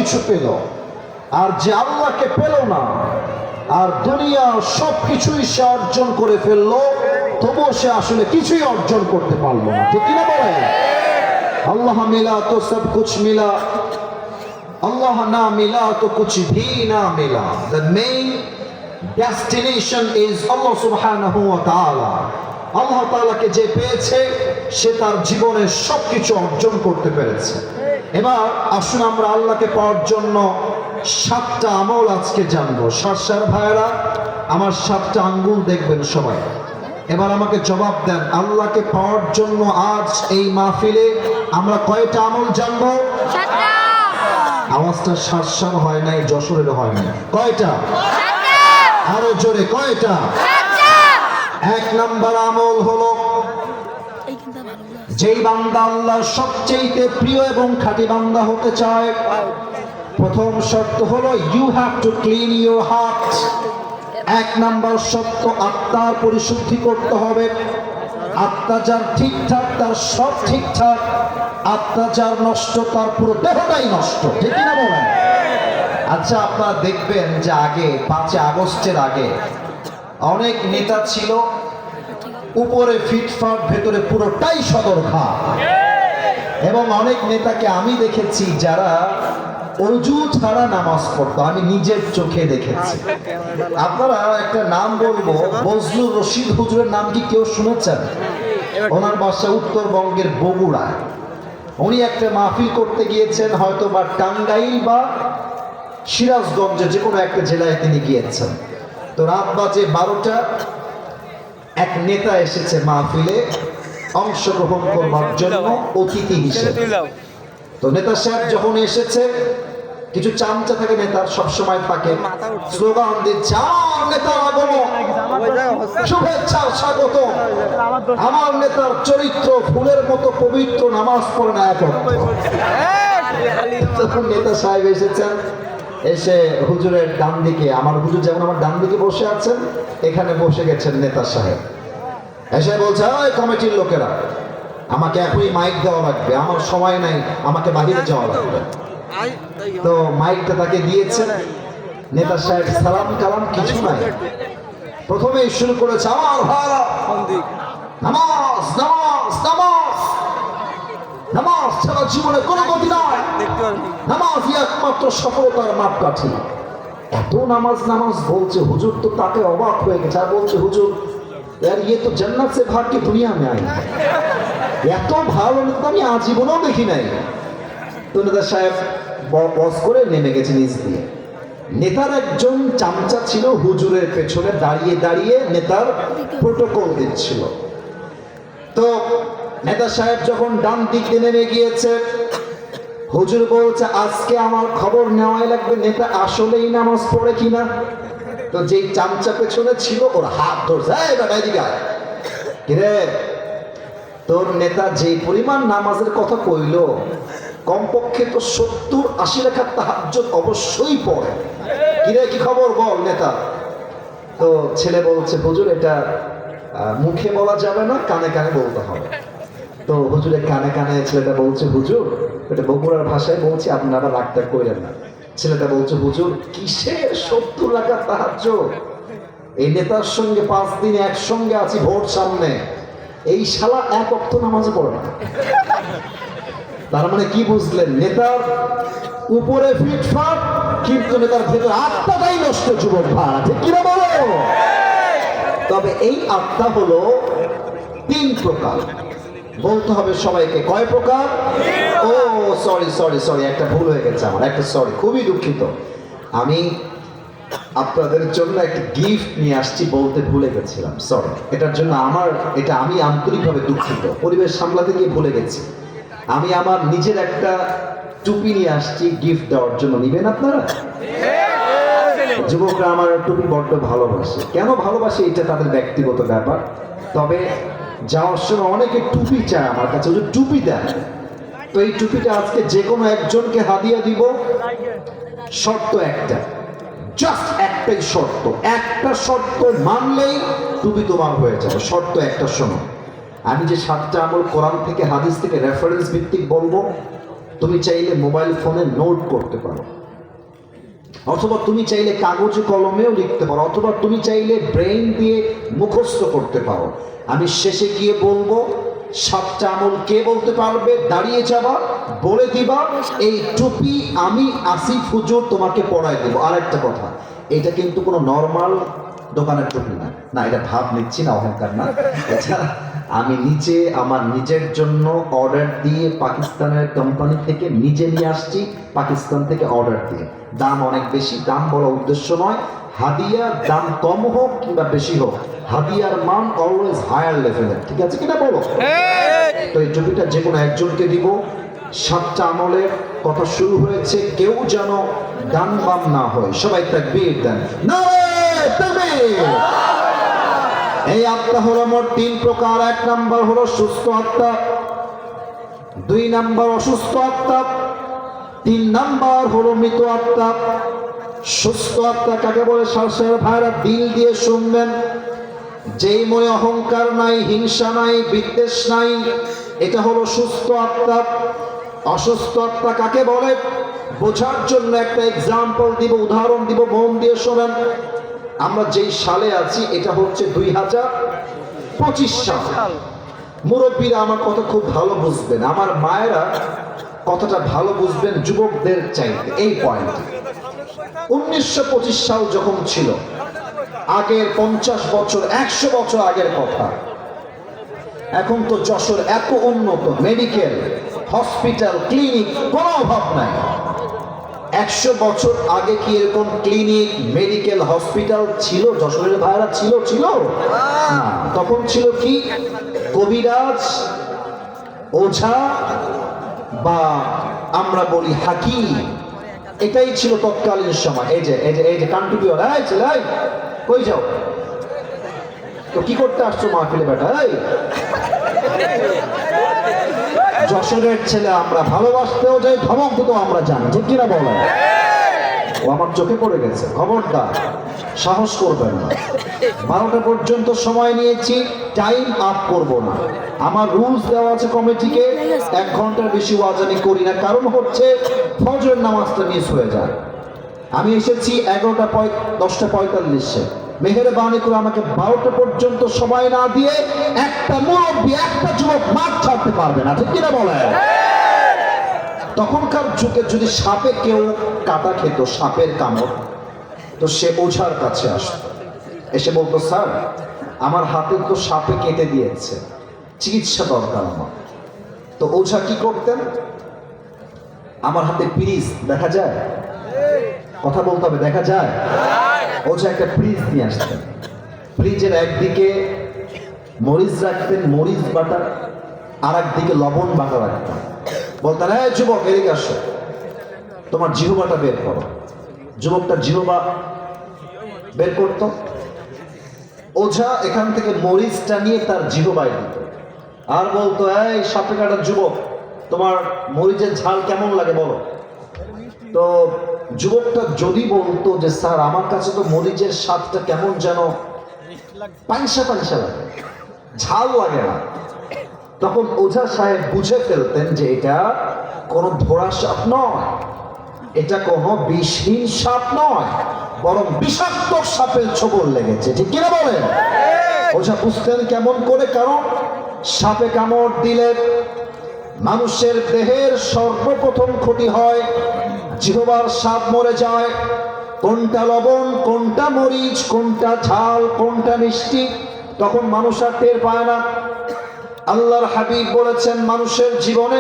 কিছু পেল, আর যে আল্লাহকে পেল না আর দুনিয়ার সবকিছুই সে অর্জন করে ফেললো, তবুও সে আসলে কিছুই অর্জন করতে পারলো না। ঠিক কিনা বলেন? আল্লাহ মিলা তো সব কুছ মিলা, আল্লাহ না মিলা তো কুছ ভি না মিলা। The main destination is Allah subhanahu wa ta'ala. আল্লাহ তাআলাকে যে পেয়েছে সে তার জীবনের সবকিছু অর্জন করতে পেরেছে। এবার আসুন আমরা আল্লাহকে পাওয়ার জন্য 7টা আমল আজকে জানবো। সার ভাইয়েরা আমার 7টা আঙ্গুল দেখবেন সবাই। এবার আমাকে জবাব দেন, আল্লাহকে পাওয়ার জন্য আজ এই মাহফিলে আমরা কয়টা আমল জানবো? 7টা। আওয়াজটা সার হয় নাই, যশোরের হয় নাই। কয়টা? 7টা। আরো জোরে, কয়টা? 7টা। 1 নাম্বার আমল হলো, যেই বান্দা আল্লাহর সবচেয়ে প্রিয় এবং খাঁটি বান্দা হতে চায়, প্রথম শর্ত হলো you have to clean your heart. 1 number শর্ত, আত্মার পরিশুদ্ধি করতে হবে। আত্মা যার ঠিকঠাক তার সব ঠিকঠাক, আত্মা যার নষ্ট তার পুরো দেহটাই নষ্ট। ঠিক না বলেন? আচ্ছা, আপনারা দেখবেন যে আগে 5 আগস্টের আগে অনেক নেতা ছিল, উপরে ফিটফাট, ভেতরে পুরোটাই সদরঘা। এবং অনেক নেতাকে আমি দেখেছি যারা অজু ছাড়া নামাজ পড়তো, আমি নিজের চোখে দেখেছি। আপনারা একটা নাম বলবো, বজলুর রশিদ হুজুরের নাম কি কেউ শুনেছেন? ওনার বাসা উত্তরবঙ্গের বগুড়ায়। উনি একটা মাহফিল করতে গিয়েছেন, হয়তো বা টাঙ্গাইল বা সিরাজগঞ্জে, যে কোনো একটা জেলায় তিনি গিয়েছেন। তো রাত বাজে 12টা, এক নেতা এসেছে মাহফিলে অংশগ্রহণ করবার জন্য অতিথি হিসেবে। তো নেতা সাহেব যখন এসেছে, কিছু চামচা থাকে নেতার, সবসময় থাকে, স্লোগান দিচ্ছে, আমার নেতার আগমন, শুভেচ্ছা স্বাগত। আমার নেতার চরিত্র ফুলের মতো পবিত্র, নামাজ পড়ে না এখন। তখন নেতা সাহেব এসেছেন, এসে হুজুরের ডান দিকে, আমার হুজুর যেমন আমার ডান দিকে বসে আছেন, এখানে বসে গেছেন নেতা সাহেব। এসে বলছে, ওই কমিটির লোকেরা, আমাকে এখনই মাইক দেওয়া লাগবে, আমার সময় নাই, আমাকে বাহিরে যাওয়া লাগবে। তো মাইকটা তাকে দিয়েছেন। নেতা সাহেব সালাম কালাম কিছু নাই, প্রথমেই শুরু করেছে, আমার ভাইরা, নামাজ নামাজ নামাজ, নামাজ ছাড়া জীবনে কোনো গতি নাই, নামাজই একমাত্র সফলতার মাপকাঠি। এত নামাজ নামাজ বলছে, হুজুর তো তাকে অবাক হয়ে গেছে, আর বলছে, হুজুর यार ये तो जन्नत से भाग के दुनिया में आई है, এত ভালো নেতা আমি আজীবনেও দেখি নাই। তো নেতা সাহেব বস করে নেমে গেছে নিচ দিয়ে। নেতার একজন চামচা ছিল হুজুরের পেছনে দাঁড়িয়ে দাঁড়িয়ে নেতার প্রোটোকল দিচ্ছিল। তো নেতা সাহেব যখন ডান দিক দিয়ে নেমে গিয়েছে, হুজুর বলছে, আজকে আমার খবর নেওয়াই লাগবে নেতা আসলেই নামাজ পড়ে কিনা। তো যেই চামচা পেছনে ছিল ওর হাত ধরছে, কিরে তোর নেতা যে পরিমাণ নামাজের কথা কইল, কমপক্ষে তো 70-80 রাকাত তাহাজ্জুদ অবশ্যই পড়ে, কিরে কি খবর বল নেতা। তো ছেলে বলছে, হুজুর এটা মুখে বলা যাবে না, কানে কানে বলতে হবে। তো হুজুরের কানে কানে ছেলেটা বলছে, হুজুর এটা বগুড়ার ভাষায় বলছি, আপনারা রাগটা কইলেন না। ছেলেটা বলছে, হুজুর কিসের 70 রাকাত তাহাজ্জুদ, এই নেতার সঙ্গে 5 দিন একসঙ্গে আছি ভোট সামনে, এই শালা এক ওয়াক্ত নামাজ পড়ে না। তার মানে কি বুঝলেন? নেতার উপরে ফিটফাট, কিন্তু নেতার ভেতরে আত্মাটাই নষ্ট। যুবক ভাড়া ঠিক কিনা বলো? তবে এই আত্মা হলো 3 প্রকার। বলতে হবে সবাইকে, কয় প্রকার? ও সরি সরি সরি, একটা ভুল হয়ে গেছে আমার, একটা সরি, খুবই দুঃখিত। আমি আপনাদের জন্য একটা গিফট নিয়ে আসছি, বলতে ভুলে গেছিলাম, সরি। এটার জন্য আমি আন্তরিকভাবে দুঃখিত, পরিবেশ সামলাতে গিয়ে ভুলে গেছি। আমি আমার নিজের একটা টুপি নিয়ে আসছি গিফট দেওয়ার জন্য, নিবেন আপনারা? যুবকরা আমার টুপি বড্ড ভালোবাসে। কেন ভালোবাসে এটা তাদের ব্যক্তিগত ব্যাপার, তবে যাওয়ার সময় অনেকে টুপি চায় আমার কাছে, টুপি দেয়। তো এই টুপিটা আজকে যে কোনো একজনকে হাদিয়া দিব। শর্ত একটা, জাস্ট একটাই শর্ত, একটা শর্ত মানলেই টুপি তোমার হয়ে যাবে। শর্ত একটা, শোনো, আমি যে 7টা আমল কোরআন থেকে হাদিস থেকে রেফারেন্স ভিত্তিক বলবো, তুমি চাইলে মোবাইল ফোনে নোট করতে পারো, অথবা তুমি চাইলে কাগজে কলমেও লিখতে পারো, অথবা তুমি চাইলে ব্রেইন দিয়ে মুখস্থ করতে পারো। আমি শেষে গিয়ে বলবো 7টা আমল কে বলতে পারবে, দাঁড়িয়ে যাবা, বলে দিবা এই টুপি আমি আসিফ হুজুর তোমাকে পড়ায় দেবো। আর একটা কথা, এটা কিন্তু কোনো নর্মাল দোকানের টুপি না, না এটা ভাব নিচ্ছি না, অহংকার না, এটা আমি নিচে আমার নিজের জন্য অর্ডার দিয়ে পাকিস্তানের কোম্পানি থেকে নিজে নিয়ে আসছি, পাকিস্তান থেকে অর্ডার দিয়ে। দাম অনেক বেশি, দাম বলা উদ্দেশ্য নয়, হাদিয়ার দাম কম হোক কিংবা বেশি হোক, হাদিয়ার মান অলওয়েজ হায়ার লেভেলের, ঠিক আছে কিনা বলো? তো এই টুপিটা যে কোনো একজনকে দিব। 7টা আমলের কথা শুরু হয়েছে, কেউ যেন ডান বাম না হয়, সবাই তাকবীর দেন, নারে তাকবীর। এই আত্মা হলো মোট 3 প্রকার। 1 নাম্বার হলো সুস্থ আত্মা, 2 নাম্বার অসুস্থ আত্মা, 3 নাম্বার হলো মৃত আত্মা। সুস্থ আত্মা কাকে বলে? সারসার ভাইরা দিল দিয়ে শুনবেন, যেই মনে অহংকার নাই, হিংসা নাই, বিদ্বেষ নাই, এটা হলো সুস্থ আত্মা। অসুস্থ আত্মা কাকে বলে বোঝার জন্য একটা এক্সাম্পল দিব, উদাহরণ দিব, মন দিয়ে শোনেন। আমরা যেই সালে আছি এটা হচ্ছে 2025 সাল। মুরব্বীরা আমার কথা খুব ভালো বুঝবেন, আমার মায়েরা কথাটা ভালো বুঝবেন যুবকদের চাইতে। এই পয়েন্ট, 1925 সাল যখন ছিল, আগের 50 বছর 100 বছর আগের কথা। এখন তো যশোর এত উন্নত, মেডিকেল, হসপিটাল, ক্লিনিক কোনো অভাব নাই। 100 বছর আগে কি এরকম ক্লিনিক, মেডিকেল, হসপিটাল ছিল? যশোরের ভাইরা ছিল না। তখন ছিল কি? কবিরাজ, ওঝা, বা আমরা বলি হাকিম, এটাই ছিল তৎকালীন সময়। এই যে কান্টুপিওয়ালা, এই ছেলে কই যাও, তো কি করতে আসছো মাহফিলে বেটা? যশোরের ছেলে আমরা, ভালোবাসতেও যাই, ধমক দিতেও আমরা জানি, ঠিক কিনা বলেন? ও আমার চোখে পড়ে গেছে, খবরদার সাহস করবেন না। 12টা পর্যন্ত সময় নিয়েছি, টাইম আপ করব না। আমার রুলস দেওয়া আছে কমিটিকে, 1 ঘন্টার বেশি ওয়াজ আমি করি না, কারণ হচ্ছে ফজরের নামাজটা মিস হয়ে যায়। আমি এসেছি 10টা 45-এ। মেহেরবানি করে আমাকে 12টা পর্যন্ত সময় না দিয়ে একটা মুরব্বী, একটা যুবক মাঠ ছাড়তে পারবে না, ঠিক কিনা বলে? তখনকার যুগে যদি সাপে কেউ কাটা খেত, সাপের কামড়, তো সে ওঝার কাছে আসতো, এসে বলতো স্যার আমার হাতে তো সাপে কেটে দিয়েছে, চিকিৎসা দরকার আমার। তো ওঝা কি করতেন? আমার হাতে পিরিচ দেখা যায়, কথা বলতে হবে, দেখা যায়। ওঝা একটা ফ্রিজ নিয়ে আসতেন, ফ্রিজের একদিকে মরিচ রাখতেন, মরিচ বাটা, আর একদিকে লবণ বাটা রাখতেন। বলতেন এই যুবক এদিকে আসো, তোমার জিহ্বাটা বের করো। যুবকটা জিহ্বা বের করত, ওঝা এখান থেকে মরিচটা নিয়ে তার জিহ্বায় দিত, আর বলতো এই সাপে কাটা যুবক, তোমার মরিচের ঝাল কেমন লাগে বলো। তো যুবকটা যদি বলতো যে স্যার আমার কাছে তো মরিচের স্বাদটা কেমন যেন পাংশা লাগে, ঝাল লাগে না, তখন ওঝা সাহেব বুঝে ফেলতেন যে এটা কোনো ধোড়া সাপ নয়, এটা কোনো বিষহীন সাপ নয়, বরং বিষাক্ত সাপের ছোবল লেগেছে, ঠিক কিনা বলেন? ওঝা বুঝতেন কেমন করে, কারণ সাপে কামড় দিলে মানুষের দেহের সর্বপ্রথম ক্ষতি হয়, জিহ্বার স্বাদ মরে যায়। কোনটা লবণ, কোনটা মরিচ, কোনটা ঝাল, কোনটা মিষ্টি, তখন মানুষ আর টের পায় না। আল্লাহর হাবিব বলেছেন মানুষের জীবনে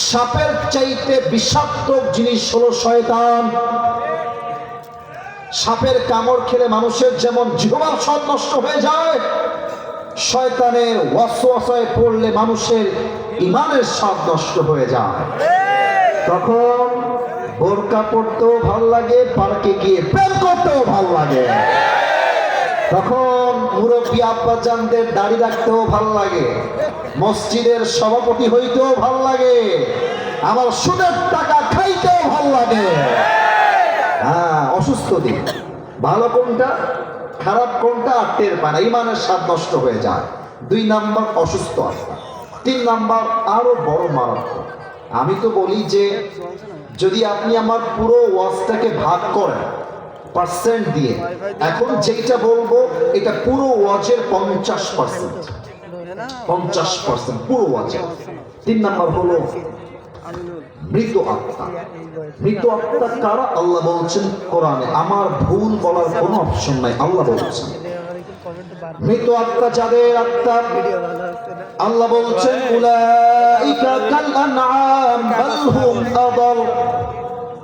সাপের চাইতে বিষাক্ত জিনিস হলো শয়তান। সাপের কামড় খেলে মানুষের যেমন জিহ্বার স্বাদ নষ্ট হয়ে যায়, শয়তানের ওয়াসওয়াসায় পড়লে মানুষের ঈমানের স্বাদ নষ্ট হয়ে যায়। তখন বোরকা পড়তেও ভাল লাগে, পার্কে গিয়ে প্রেম করতেও ভাল লাগে, তখন মুরব্বী আব্বাজানদের দাড়ি রাখতেও ভাল লাগে, মসজিদের সভাপতি হইতেও ভাল লাগে, আমার সুদের টাকা খাইতেও ভাল লাগে। হ্যাঁ, অসুস্থ দিন, ভালো কোনটা খারাপ কোনটা আর টের পায় না, ঈমানের স্বাদ নষ্ট হয়ে যায়। 2 নাম্বার অসুস্থ আত্মা। 3 নাম্বার আরো বড় মারাত্মক, আমি তো বলি যে যদি আপনি আমার পুরো ওয়াজটাকে ভাগ করেন পার্সেন্ট দিয়ে, এখন যেটা বলবো এটা পুরো ওয়াজের 50%, 50% পুরো ওয়াজের। 3 নাম্বার হলো মৃত আত্মা। মৃত আত্মা কারা? আল্লাহ বলছেন কোরআনে, আমার ভুল বলার কোনো অপশন নাই, আল্লাহ বলছেন মৃত আত্মা যাদের আত্মা, আল্লাহ বলছেন উলাইকা কাল আনআম বাল হুম আদাল,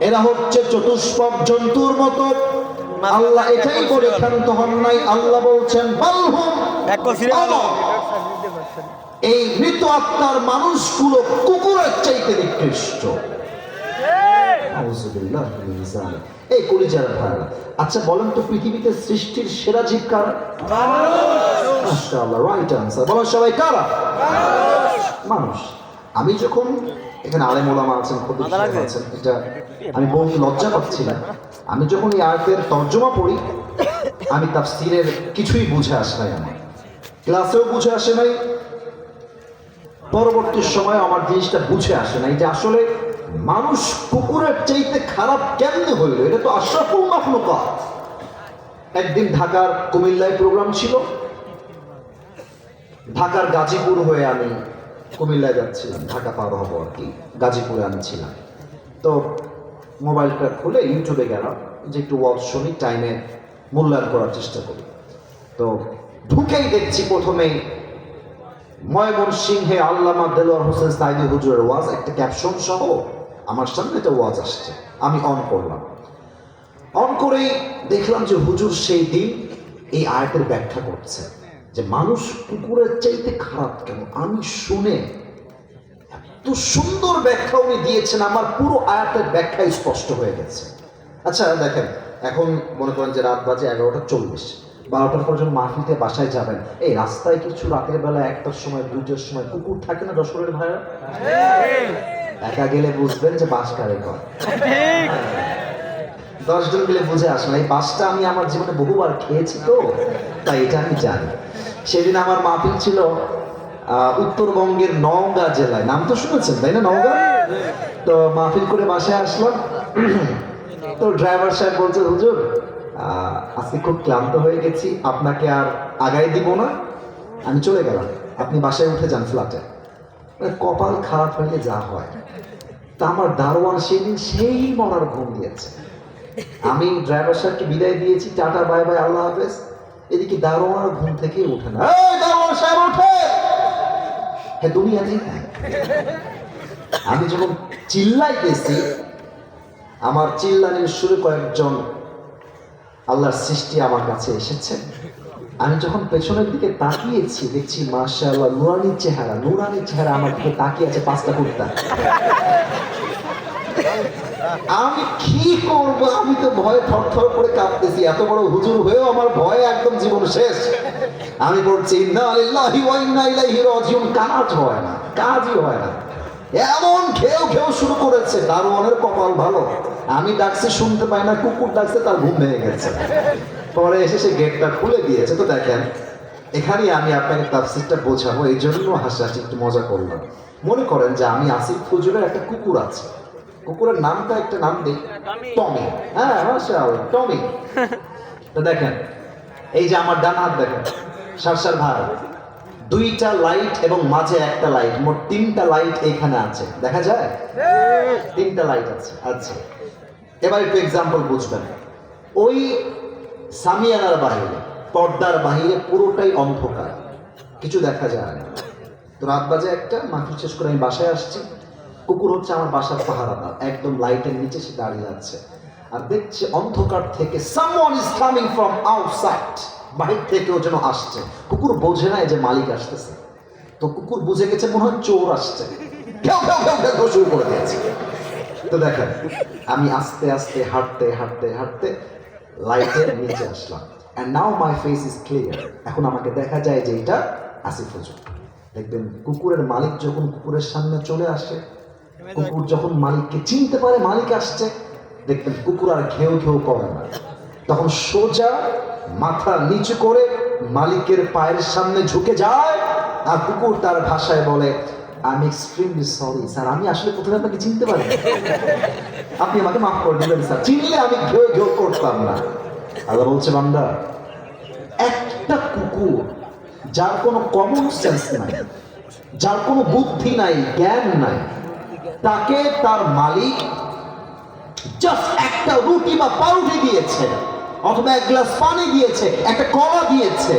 এরা হচ্ছে চতুষ্পদ জন্তুর মতো। আল্লাহ এটাই বলে ক্ষান্ত হন নাই, আল্লাহ বলছেন বাল হুম আদাল। এই মৃত আত্মার মানুষগুলো কুকুরের চাইতে নিকৃষ্ট। আউযুবিল্লাহি মিনাশ যালিক। এই কলিজার ভাইরা, আচ্ছা বলেন তো পৃথিবীতে সৃষ্টির সেরা জীব কারা? মাশাআল্লাহ, রাইট আনসার। বলেন সবাই কারা? মানুষ। আমি যখন এখানে আলেম ওলামা আছেন, খতিব সাহেব আছেন, এটা আমি বলতে লজ্জা পাচ্ছি না, আমি যখন এই আয়াতের তর্জমা পড়ি, আমি তাফসীরের কিছুই বুঝে আসে নাই, আমার ক্লাসেও বুঝে আসে নাই, পরবর্তী সময় আমার জিনিসটা বুঝে আসে নাই যে আসলে মানুষ কুকুরের চাইতে খারাপ কেমনে হইল। এটা তো আশরাফুল মাখলুকাত। একদিন ঢাকার কুমিল্লায় প্রোগ্রাম ছিল, ঢাকার গাজীপুর হয়ে আমি কুমিল্লায় যাচ্ছিলাম, ঢাকা পার হবো আর কি, গাজীপুরে আমি ছিলাম। তো মোবাইলটা খুলে ইউটিউবে গেলাম যে একটু ওয়াজ শুনি, টাইমে মূল্যায়ন করার চেষ্টা করি। তো ঢুকেই দেখছি প্রথমেই ময়মনসিংহে আল্লামা দেলোয়ার হোসেন সাইদি হুজুরের ওয়াজ, একটা ক্যাপশন সহ আমার সামনে একটা ওয়াজ আসছে। আমি অন করলাম, অন করেই দেখলাম যে হুজুর সেই দিন এই আয়াতের ব্যাখ্যা করছে যে মানুষ কুকুরের চাইতে খারাপ কেন। আমি শুনে এত সুন্দর ব্যাখ্যা উনি দিয়েছেন, আমার পুরো আয়াতের ব্যাখ্যাই স্পষ্ট হয়ে গেছে। আচ্ছা দেখেন, এখন মনে করেন যে রাত বাজে 11:40, 12টার পর যখন মাহফিলতে বাসায় যাবেন, এই রাস্তায় কিছু রাতের বেলা 1টার সময় 2টার সময় কুকুর থাকে না যশোরের ভাইরা? একা গেলে বুঝবেন যে বাস কারে কর, 10 জন গেলে বুঝে আসলে এই বাসটা আমি আমার জীবনে বহুবার খেয়েছি, তো তাই এটা আমি জানি। সেদিন আমার মাহফিল ছিল উত্তরবঙ্গের নওগাঁ জেলায়, নাম তো শুনেছেন তাই না, নওগাঁ। তো মাহফিল করে বাসায় আসলাম, তো ড্রাইভার সাহেব বলছে হুজুর আজকে খুব ক্লান্ত হয়ে গেছি, আপনাকে আর আগায় দিব না, আমি চলে গেলাম, আপনি বাসায় উঠে যান ফ্ল্যাটে। কপাল খারাপ হইলে যা হয়, তা আমার দারোয়ান সেদিন সেই মরার ঘুম দিয়েছে। আমি ড্রাইভার সাহেবকে বিদায় দিয়েছি, টাটা বাই বাই আল্লাহ হাফেজ, এদিকে দারোয়ান ঘুম থেকে উঠে না। দারোয়ান সাহেব ওঠে, হ্যাঁ দুনিয়া নেই। আমি যখন চিল্লাইতেছি, আমার চিল্লানির সুরে কয়েকজন আল্লাহর সৃষ্টি আমার কাছে এসেছে। আমি যখন পেছনের দিকে তাকিয়েছি, দেখছি মাশাআল্লাহ নুরানি চেহারা আমার দিকে তাকিয়ে আছে 5টা কুত্তা। আমি কি করব, আমি তো ভয়ে থরথর করে কাঁপতেছি, এত বড় হুজুর হয়েও আমার ভয়ে একদম জীবন শেষ। আমি বলছি ইন্না লিল্লাহি ওয়া ইন্না ইলাইহি রাজিউন, কাজই হয় না। এমন খেয়েও শুরু করেছে। দারোয়ানের কপাল ভালো, আমি ডাকছি শুনতে পাই না, কুকুর ডাকছে তার ঘুম ভেঙে গেছে। পরে এসে সে গেটটা খুলে দিয়েছে। তো দেখেন, এখানেই আমি আপনাকে তাফসীরটা বোঝাবো, এই জন্য হাসাহাসি একটু মজা করলাম। মনে করেন যে আমি আসিফ হুজুরের একটা কুকুর আছে, কুকুরের নামটা একটা নাম দিই, টমি। হ্যাঁ মাশাআল্লাহ, টমি। তো দেখেন, এই যে আমার ডান হাত দেখেন, সারসার ভাই, 2টা লাইট এবং মাঝে একটা লাইট, মোট 3টা লাইট এখানে আছে, দেখা যায়? 3টা লাইট আছে। আচ্ছা, এবার একটু এক্সাম্পল বুঝবেন। ওই সামিয়ানার বাহিরে, পর্দার বাহিরে পুরোটাই অন্ধকার, কিছু দেখা যায় না। তো রাত বাজে 1টা, মাহফিল শেষ করে আমি বাসায় আসছি, কুকুর হচ্ছে আমার বাসার পাহারাদার, একদম লাইটের নিচে সে দাঁড়িয়ে আছে, আর দেখছে অন্ধকার থেকে someone is coming from outside, বাহির থেকেও যেন আসছে। কুকুর বোঝে না যে মালিক আসতেছে, তো কুকুর বুঝে গেছে মনে হয় চোর আসছে, ঘেউ শুরু করে দিয়েছে। তো দেখেন, আমি আস্তে আস্তে হাঁটতে লাইটের নিচে আসলাম, and now my face is clear। এখন আমাকে দেখা যায় যে এটা আসিফ হুজুর। দেখবেন কুকুরের মালিক যখন কুকুরের সামনে চলে আসে, কুকুর যখন মালিককে চিনতে পারে মালিক আসছে, দেখবেন কুকুর আর ঘেউ করে না, তখন সোজা মাথা নিচু করে মালিকের পায়ের সামনে ঝুঁকে যায়, আর কুকুর তার ভাষায় বলে আমি এক্সট্রিমলি সরি স্যার, আমি আসলে প্রথমে আপনাকে চিনতে পারি, আপনি আমাকে মাফ করে দিবেন স্যার, চিনলে আমি ঘেউ ঘেউ করতাম না। আল্লাহ বলছে, বান্দা, একটা কুকুর যার কোনো কমন সেন্স নাই, যার কোনো বুদ্ধি নাই, জ্ঞান নাই, তাকে তার মালিক জাস্ট একটা রুটি বা পাউরুটি দিয়েছে, অথবা এক গ্লাস পানি দিয়েছে, একটা কলা দিয়েছে,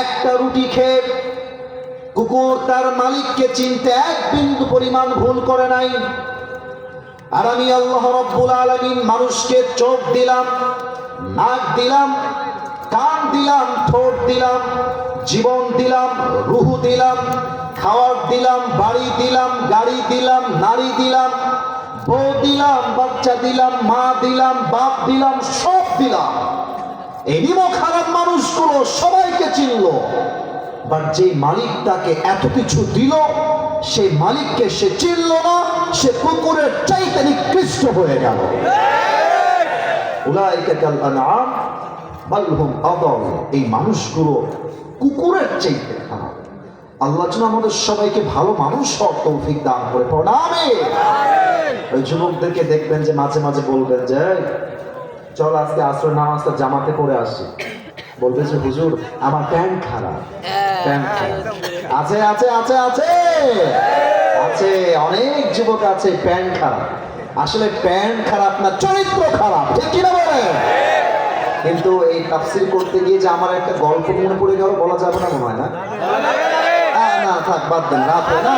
একটা রুটি খেয়ে কুকুর তার মালিককে চিনতে এক বিন্দু পরিমাণ ভুল করে নাই। আর আমি আল্লাহ রাব্বুল আলামিন মানুষকে চোখ দিলাম, নাক দিলাম, কান দিলাম, ঠোঁট দিলাম, জীবন দিলাম, রূহ দিলাম, খাওয়ার দিলাম, বাড়ি দিলাম, গাড়ি দিলাম, নারী দিলাম, বউ দিলাম, বাচ্চা দিলাম, মা দিলাম, বাপ দিলাম, সব দিলাম। এই নিমক খারাপ মানুষগুলো সবাইকে চিনলো, বাট যে মালিক তাকে এত কিছু দিল, সেই মালিককে সে চিনল না, সে কুকুরের চাইতে নিকৃষ্ট হয়ে গেল। উলাইকা কাল আনআম বাল হুম আদাল, এই মানুষগুলো কুকুরের চাইতে খারাপ। আল্লাহ যেন আমাদের সবাইকে ভালো মানুষ হওয়ার তৌফিক দান করে। আমিন। ওই যুবকদেরকে দেখবেন যে মাঝে মাঝে বলবেন যে, চল আজকে আসরের নামাজটা জামাতে পড়ে আসি। বলবে যে, হুজুর আমার প্যান্ট খারাপ। প্যান্ট খারাপ আছে আছে আছে আছে আছে, অনেক যুবক আছে প্যান্ট খারাপ। আসলে প্যান্ট খারাপ না, চরিত্র খারাপ, ঠিক কিনা বলেন? কিন্তু এই তাফসীর করতে গিয়ে যে আমার একটা গল্প মনে পড়ে গেল, বলা যাবে না মনে হয় না? না থাক, বাদ দেন, রাত হয় না,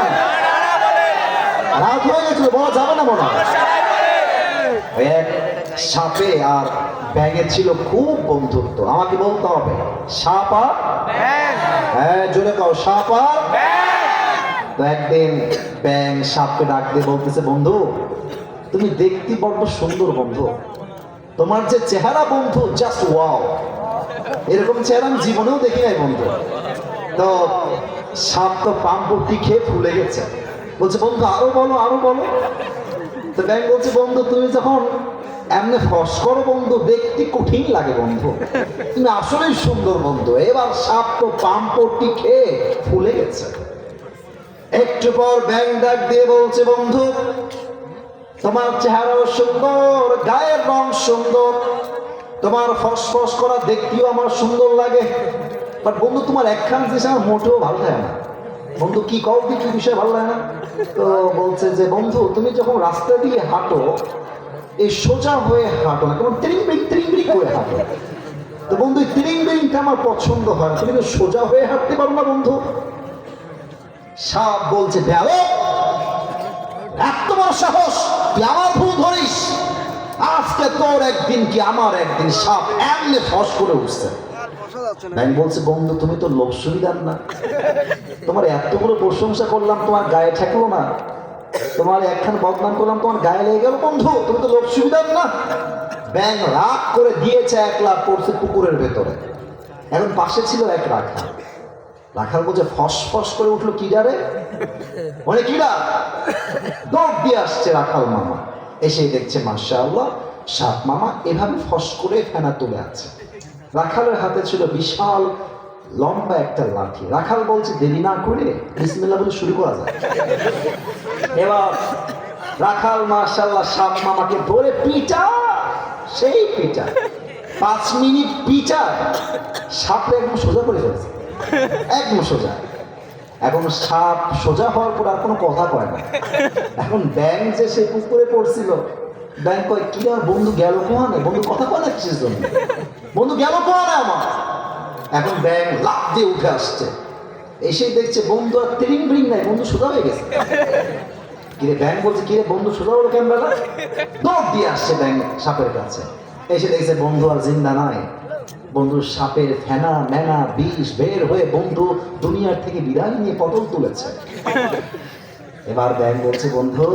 রাত হয়ে গেছিল, বলা যাবে না মনে হয়। এক সাপে আর ব্যাঙের ছিল খুব বন্ধুত্ব। আমাকে বলতে হবে, সাপ আর হ্যাঁ, জোরে কাও, সাপ আর। তো একদিন ব্যাঙ সাপকে ডাক দিয়ে বলতেছে, বন্ধু তুমি দেখতে বড্ড সুন্দর বন্ধু, তোমার যে চেহারা বন্ধু, জাস্ট ওয়াও, এরকম চেহারা আমি জীবনেও দেখি নাই বন্ধু। তো সাপ তো পাম্পটি খেয়ে ফুলে গেছে, বলছে, বন্ধু আরো বলো, আরো বলো। তো ব্যাঙ বলছে, বন্ধু তুমি যখন এমনি ফস করো বন্ধু, দেখতে কঠিন লাগে বন্ধু, তুমি আসলেই সুন্দর বন্ধু। এবার সাপ তো পাম্পটি খেয়ে ফুলে গেছে। একটু পর ব্যাঙ ডাক দিয়ে বলছে, বন্ধু তোমার চেহারাও সুন্দর, গায়ের রং সুন্দর, তোমার ফসফস করা দেখতেও আমার সুন্দর লাগে, বাট বন্ধু তোমার একখান জিনিস আমার মোটেও ভালো লাগে না। বন্ধু কি কও, কি বিষয় ভালো লাগে না? তো বলছে যে, বন্ধু তুমি যখন রাস্তা দিয়ে হাঁটো, এই সোজা হয়ে হাঁটো না, কেমন ত্রিং বিং করে হাঁটো। তো বন্ধু ত্রিং বিংটা আমার পছন্দ হয় না, তুমি তো সোজা হয়ে হাঁটতে পারো না বন্ধু। সাপ বলছে, দেখো এত বড় সাহস, তুই আমার ভুল ধরিস, আজকে তোর একদিন কি আমার একদিন। সাপ এমনি ফস করে উঠছে। ব্যাঙ বলছে, বন্ধু তুমি তো লোক সুবিধার না, তোমার এত বড় প্রশংসা করলাম, তোমার গায়ে ঠেকলো না, তোমার একখান বদনাম করলাম, তোমার গায়ে লেগে গেল বন্ধু, তুমি তো লোক সুবিধার না। ব্যাঙ রাগ করে দিয়েছে, একলা পড়ছে পুকুরের ভেতরে। এখন পাশে ছিল এক রাখাল। রাখাল বলছে, ফস ফস করে উঠলো কিডারে, মানে কিডা। দৌড় দিয়ে আসছে রাখাল মামা, এসে দেখছে মাশাআল্লাহ সাপ মামা এভাবে ফস করে ফেনা তুলে আছে। রাখালের হাতে ছিল বিশাল লম্বা একটা লাঠি। রাখাল বলছে, দেরি না করে বিসমিল্লাহ বলে শুরু করা যায়। এবার রাখাল মাশাআল্লাহ সাপ মামাকে ধরে পিটা, সেই পিটা 5 মিনিট পিটা, সাপটা একদম সোজা করে ফেলছে, একদম সোজা। এখন সাপ সোজা হওয়ার পর আর কোনো কথা কয় না। এখন ব্যাঙ যে সে পুকুরে পড়ছিল, ব্যাঙ কয়, কি আর বন্ধু গেল কোহানে, বন্ধু কথা কয় না কিসের জন্য, বন্ধু গেল কোহানে আমার। এখন ব্যাঙ লাফ দিয়ে উঠে আসছে, এসে দেখছে বন্ধু আর ত্রিং ব্রিং নাই, বন্ধু সোজা হয়ে গেছে। কিরে ব্যাঙ বলছে, কিরে বন্ধু সোজা হলো কেন বেলা? দৌড় দিয়ে আসছে ব্যাঙ সাপের কাছে, এসে দেখছে বন্ধু আর জিন্দা নাই। বন্ধুর সাপের ফেনা মেনা বিষ বের হয়ে বন্ধু দুনিয়ার থেকে বিদায় নিয়ে পটল তুলেছে। এবার ব্যাঙ বলছে, বন্ধু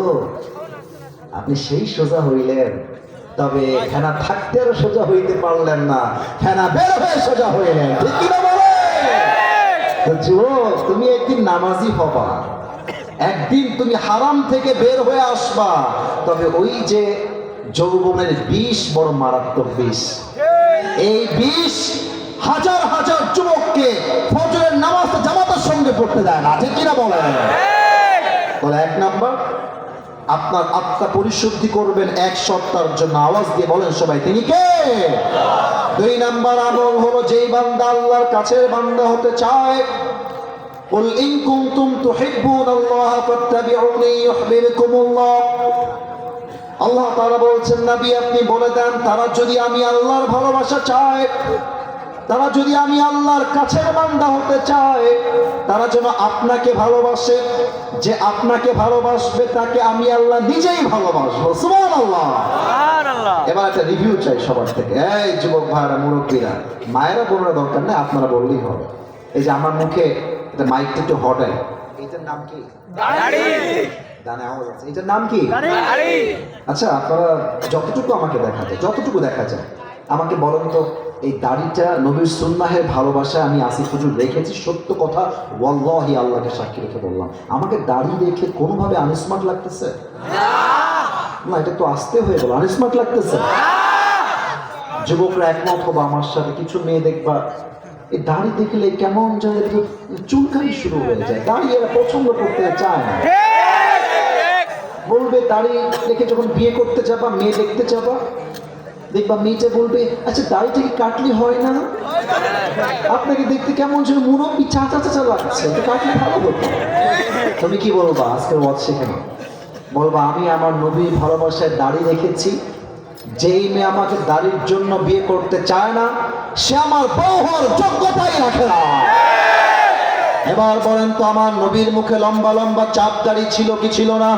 আপনি সেই সোজা হইলেন, তবে ফেনা থাকতে আরো সোজা হইতে পারলেন না, ফেনা বের হয়ে সোজা হইলেন, ঠিক কিনা বলে? তো যুবক, তুমি একদিন নামাজি হবা, একদিন তুমি হারাম থেকে বের হয়ে আসবা, তবে ওই যে যৌবনের বিষ বড় মারাত্মক বিষ, এই বিষ হাজার হাজার যুবককে ফজরের নামাজ জামাতের সঙ্গে পড়তে দেয় না, ঠিক কিনা বলেন? বলে এক নাম্বার, আপনার আত্মা পরিশুদ্ধি করবেন এক সপ্তাহের জন্য, আওয়াজ দিয়ে বলেন সবাই, তিনি কে? দুই নাম্বার আমল হলো, যেই বান্দা আল্লাহর কাছের বান্দা হতে চায়, قل إن كنتم تحبون الله فاتبعوني يحببكم الله। আল্লাহ তাআলা বলছেন, নবী আপনি বলে দেন, তারা যদি আমি আল্লাহর ভালোবাসা চায়, তারা যদি আমি আল্লাহর কাছের বান্দা হতে চায়, তারা যেন আপনাকে ভালোবাসে, যে আপনাকে ভালোবাসবে তাকে আমি আল্লাহ নিজেই ভালোবাসবো। সুবহানাল্লাহ। এবার একটা রিভিউ চাই সবার থেকে। এই যুবক ভাইরা, মুরব্বীরা, মায়েরা বোনেরা দরকার নেই, আপনারা বললেই হবে। এই যে আমার মুখে মাইকটা একটু হটাই, এটার নাম কি? ডানে আওয়াজ আছে, এটার নাম কি? আচ্ছা, আপনারা যতটুকু আমাকে দেখা যায়, যতটুকু দেখা যায় আমাকে বলেন তো, এই দাড়িটা নবীর সুন্নাহের ভালোবাসা আমি আসিফ হুজুর রেখেছি, সত্য কথা ওয়াল্লাহি আল্লাহকে সাক্ষী রেখে বললাম, আমাকে দাড়ি রেখে কোনোভাবে আনস্মার্ট লাগতেছে না? এটা তো আস্তে হয়ে গেল, আনস্মার্ট লাগতেছে। যুবকরা একমত হবো আমার সাথে, কিছু মেয়ে দেখবা এই দাড়ি দেখলে কেমন যেন একটু চুলকানি শুরু হয়ে যায়, দাড়ি এরা পছন্দ করতে চায় না। বলবে দাড়ি দেখে যখন বিয়ে করতে যাবা, মেয়ে দেখতে যাবা, দেখবা মেয়েটা বলবে, আচ্ছা দাড়িটা কি কাটলি হয় না? আপনাকে দেখতে কেমন যেন মুরব্বি চাচা চাচা লাগছে, এটা কাটলে ভালো হতো। তুমি কি বলবা আজকের ওয়াজ সেখানে? বলবা আমি আমার নবীর ভালোবাসায় দাড়ি রেখেছি, যেই মেয়ে আমাকে দাড়ির জন্য বিয়ে করতে চায় না, সে আমার বউ হওয়ার যোগ্যতাই রাখে না। এবার বলেন তো, আমার নবীর মুখে লম্বা লম্বা চাপ দাড়ি ছিল কি ছিল না?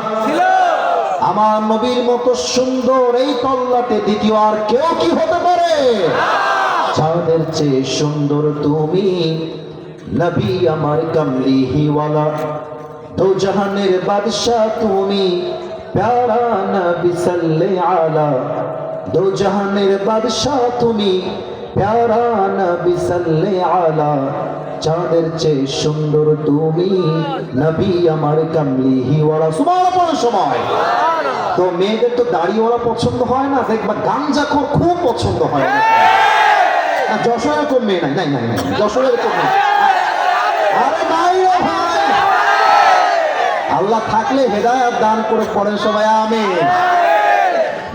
আমার নবীর মতো সুন্দর এই তল্লাটে দ্বিতীয় আর কেউ কি হতে পারে? চাঁদের চেয়ে সুন্দর তুমি, নবী আমার কমলিহিওয়ালা, দো জাহানের বাদশাহ তুমি, প্যারা নবী সাল্লে আলা, দো জাহানের বাদশাহ তুমি, প্যারা নবী সাল্লে আলা, চাঁদের চেয়ে সুন্দর তুমি, নবী আমার কমলিহিওয়ালা। সুবহানাল্লাহ। সময় তো মেয়েদের তো দাড়িওয়ালা পছন্দ হয় না, দেখবা গাঞ্জাখোর খুব পছন্দ হয় না। যশোরের কোন মেয়ে নাই? নাই নাই নাই, যশোরের কোন মেয়ে? আরে নাই রে ভাই, আল্লাহ থাকলে হেদায়েত দান করে পড়েন সবাই আমিন।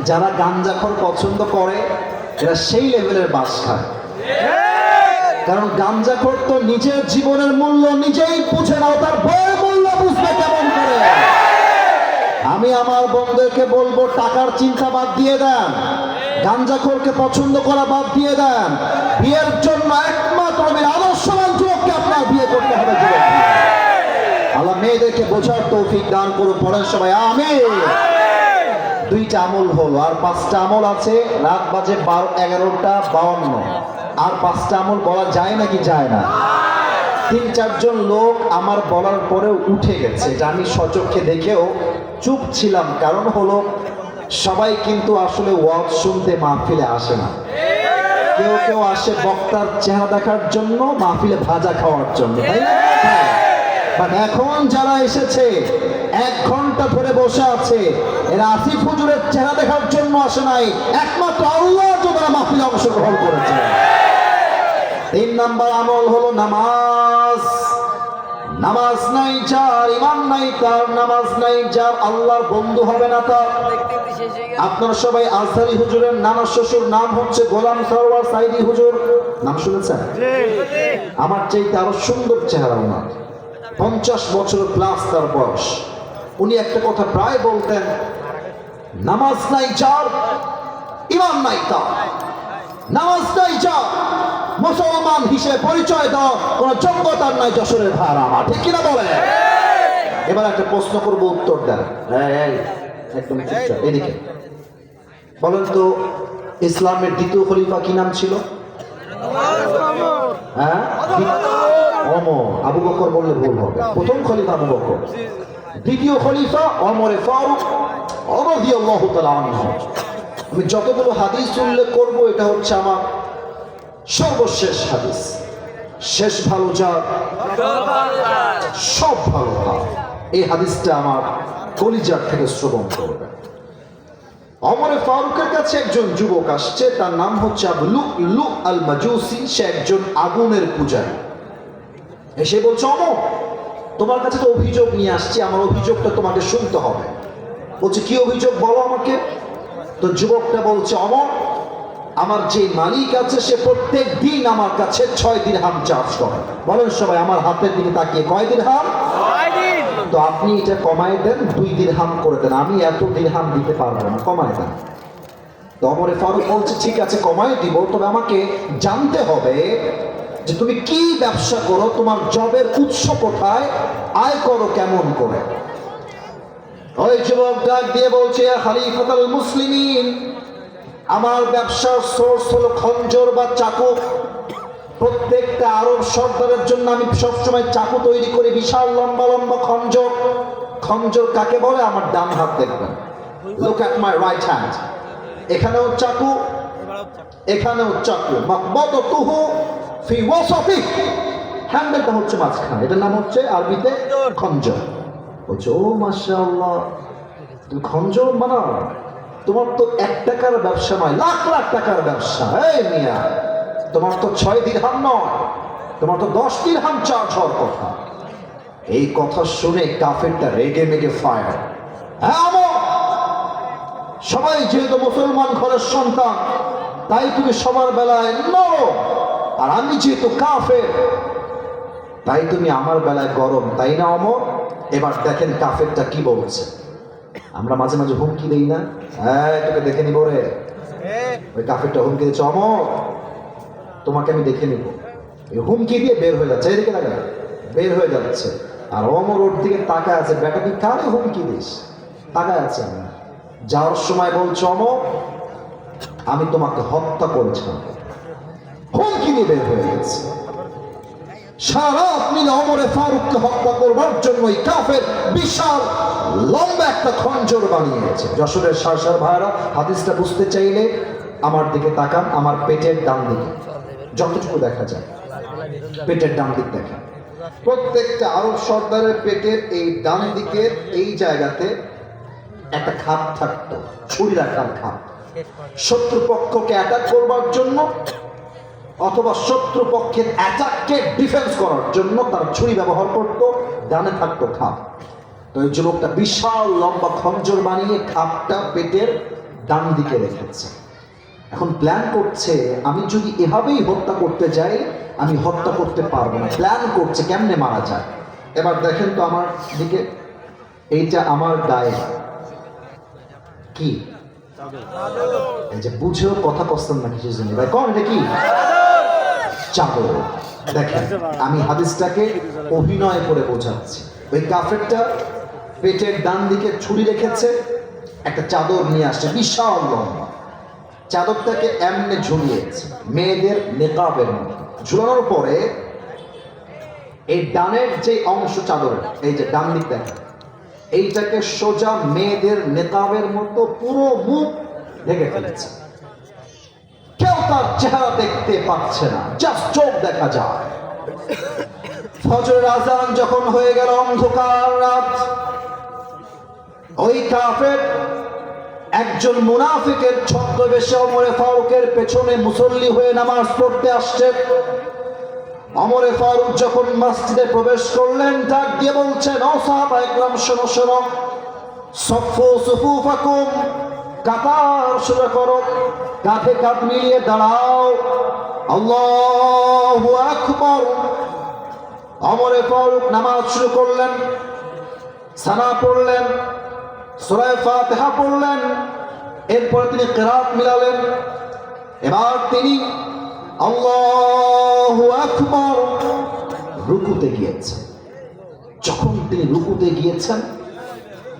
যারা গাঞ্জাখোর পছন্দ করে এরা সেই লেভেলের বাস খায়, কারণ গাঞ্জাখোর তো নিজের জীবনের মূল্য নিজেই বুঝে না, তার বইয়ের মূল্য বুঝবে কেমন করে? আমি আমার বন্ধুদেরকে বলবো, টাকার চিন্তা বাদ দিয়ে দেন, গাঞ্জাখোরকে পছন্দ করা বাদ দিয়ে দেন, বিয়ের জন্য একমাত্র আদর্শবান যুবককে আপনার বিয়ে করতে হবে। যুবক আল্লাহ মেয়েদেরকে বোঝার তৌফিক দান করুন, পড়েন সবাই আমিন। দুইটা আমল হলো, আর পাঁচটা আমল আছে। রাত বাজে 11:52, আর পাঁচটা আমল বলা যায় নাকি যায় না? 3-4 জন লোক আমার বলার পরেও উঠে গেছে, এটা আমি সচক্ষে দেখেও চুপ ছিলাম। কারণ হলো, সবাই কিন্তু আসলে ওয়াজ শুনতে মাহফিলে আসে না, কেউ কেউ আসে বক্তার চেহারা দেখার জন্য, মাহফিলে ভাজা খাওয়ার জন্য, তাই না? বাট এখন যারা এসেছে 1 ঘন্টা ধরে বসে আছে, এরা আসিফ হুজুরের চেহারা দেখার জন্য আসে নাই, একমাত্র আল্লাহর জন্য মাহফিলে অংশগ্রহণ করেছে। 3 নাম্বার আমল হলো নামাজ। নামাজ নাই যার, ইমান নাই তার, নামাজ নাই যার, আল্লাহর বন্ধু হবে না তার। আপনারা সবাই আজহারি হুজুরের নানা শ্বশুর নাম হচ্ছে গোলাম সরওয়ার সাইদি হুজুর, নাম শুনেছেন? আমার চাইতে আরো সুন্দর চেহারা ওনার, 50 বছর প্লাস তার বয়স। উনি একটা কথা প্রায় বলতেন, নামাজ নাই যার, ইমান নাই তার, নামাজ নাই যার, মুসলমান হিসেবে পরিচয় দাও কোন যোগ্যতার নাই যশোরের ভাড়া আমার, ঠিক কিনা বলে? এবার একটা প্রশ্ন করবো, উত্তর দেন। একদম এদিকে বলেন তো, ইসলামের দ্বিতীয় খলিফা কি নাম ছিল? হ্যাঁ, ওমর। আবু বকর বললে ভুল হবে, প্রথম খলিফা আবু বকর, দ্বিতীয় খলিফা ওমরে ফারুক রাদিয়াল্লাহু তাআলা আনহু। আমি যতগুলো হাদিস উল্লেখ করবো, এটা হচ্ছে আমার সর্বশেষ হাদিস। শেষ ভালো যার, সব ভালো তার। এই হাদিসটা আমার কলিজার থেকে শ্রবণ করবে। ওমরে ফারুকের কাছে একজন যুবক আসছে, তার নাম হচ্ছে আবু লু আল মাজুসি। সে একজন আগুনের পূজারী। এসে বলছে, ওমর, তোমার কাছে তো অভিযোগ নিয়ে আসছি, আমার অভিযোগটা তোমাকে শুনতে হবে। বলছে, কি অভিযোগ বলো আমাকে। তো যুবকটা বলছে, ওমর, আমার যে মালিক আছে সে প্রত্যেক দিন আমার কাছে 6 দিরহাম চার্জ করে। বলেন সবাই আমার হাতের দিকে তাকিয়ে, কয় দিরহাম? তো আপনি এটা কমায় দেন, 2 দিরহাম করে দেন, আমি এত দিরহাম দিতে পারবো না, কমায় দেন। তো ওমরে ফারুক বলছে, ঠিক আছে কমায় দিব, তবে আমাকে জানতে হবে যে তুমি কি ব্যবসা করো, তোমার জবের উৎস কোথায়, আয় করো কেমন করে। ওই যুবক ডাক দিয়ে বলছে, ইয়া খলিফাতুল মুসলিমিন, আমার ব্যবসার সোর্স হলো খঞ্জর বা চাকু। প্রত্যেকটা আরব সর্দারের জন্য আমি সবসময় চাকু তৈরি করি, বিশাল লম্বা লম্বা খঞ্জর। খঞ্জর কাকে বলে? আমার ডান হাত দেখবেন, look at my right hand. এখানেও চাকু, এখানেও চাকু। মাকবাদাতুহু ফি ওয়াসাতি, হ্যান্ডেলটা হচ্ছে মাঝখানে, এটার নাম হচ্ছে আরবিতে খঞ্জর। বলছে, ও মাশাআল্লাহ, তুমি খঞ্জর বানাও? তোমার তো 1 টাকার ব্যবসা নয়, লাখ লাখ টাকার ব্যবসা। এই মিয়া, তোমার তো 6 দিরহাম নয়, তোমার তো 10 দিরহাম চার্জ হওয়ার কথা। এই কথা শুনে কাফেরটা রেগে মেগে ফায়ার। হ্যাঁ ওমর, সবাই যেহেতু মুসলমান ঘরের সন্তান, তাই তুমি সবার বেলায় নরম, আর আমি যেহেতু কাফের, তাই তুমি আমার বেলায় গরম, তাই না ওমর? এবার দেখেন কাফেরটা কি বলছে। আমরা মাঝে মাঝে হুমকি দেই না, হ্যাঁ তোকে দেখে নিব রে। ওই কাফেরটা হুমকি দিচ্ছে, ওমর তোমাকে আমি দেখে নিব। এই হুমকি দিয়ে বের হয়ে যাচ্ছে, এদিকে লাগা, বের হয়ে যাচ্ছে। আর ওমর ওর দিকে তাকায় আছে, বেটা তুই কারে হুমকি দিস? তাকায় আছে। আমি যাওয়ার সময় বলছো, ওমর আমি তোমাকে হত্যা করেছিলাম, হুমকি দিয়ে বের হয়ে গেছে। সারা আপনি ওমরে ফারুককে হত্যা করবার জন্য এই কাফের বিশাল লম্বা একটা খঞ্জর বানিয়েছে। যশোরের সার ভাইরা, হাদিসটা বুঝতে চাইলে আমার দিকে তাকান, আমার পেটের ডান দিকে, যতটুকু দেখা যায় পেটের ডান দিক দেখা। প্রত্যেকটা আরব সর্দারের পেটের এই ডান দিকের এই জায়গাতে একটা খাপ থাকতো, ছুরি রাখার খাপ। শত্রুপক্ষকে অ্যাটাক করবার জন্য অথবা শত্রুপক্ষের অ্যাটাককে ডিফেন্স করার জন্য তার ছুরি ব্যবহার করত, ডানে থাকতো খাপ। তো এই যুবকটা বিশাল লম্বা খঞ্জর বানিয়ে খাপটা পেটের ডান দিকে রেখেছে। এখন প্ল্যান করছে, আমি যদি এভাবেই হত্যা করতে যাই আমি হত্যা করতে পারবো না। প্ল্যান করছে কেমনে মারা যায়। এবার দেখেন তো আমার দিকে, এইটা আমার গায়ে কি, এই যে বুঝেও কথা কষ্টেন না কিছু জন্য ভাই, কম এটা কি? চাদর। দেখেন আমি হাদিসটাকে অভিনয় করে বোঝাচ্ছি। ওই কাফেরটা পেটের ডান দিকে ছুরি রেখেছে, একটা চাদর নিয়ে আসছে বিশাল লম্বা। চাদরটাকে এমনি ঝুলিয়েছে মেয়েদের নেকাবের মতো। ঝুলানোর পরে এই ডানের যে অংশ চাদরের, এই যে ডান দিক দেখেন, এইটাকে সোজা মেয়েদের নেকাবের মতো পুরো মুখ ঢেকে ফেলেছে। কেউ তার চেহারা দেখতে পাচ্ছে না, জাস্ট চোখ দেখা যায়। ফজরের আজান যখন হয়ে গেল, অন্ধকার রাত, ওই কাফের একজন মুনাফিকের ছদ্মবেশে ওমরে ফারুকের পেছনে মুসল্লি হয়ে নামাজ পড়তে আসছে। ওমরে ফারুক যখন মসজিদে প্রবেশ করলেন, ডাক দিয়ে বলছেন, ও সাহাবা একরাম শোনো শোনো, সফু সুফুফাকুম, কাতার সোজা করো, কাঁধে কাঁধ মিলিয়ে দাঁড়াও, আল্লাহু আকবার। ওমরে ফারুক নামাজ শুরু করলেন, সানা পড়লেন, সূরা ফাতিহা পড়লেন, এরপর তিনি কিরাত মিলালেন। এবার তিনি আল্লাহু আকবার রুকুতে গিয়েছেন। যখন তিনি রুকুতে গিয়েছেন,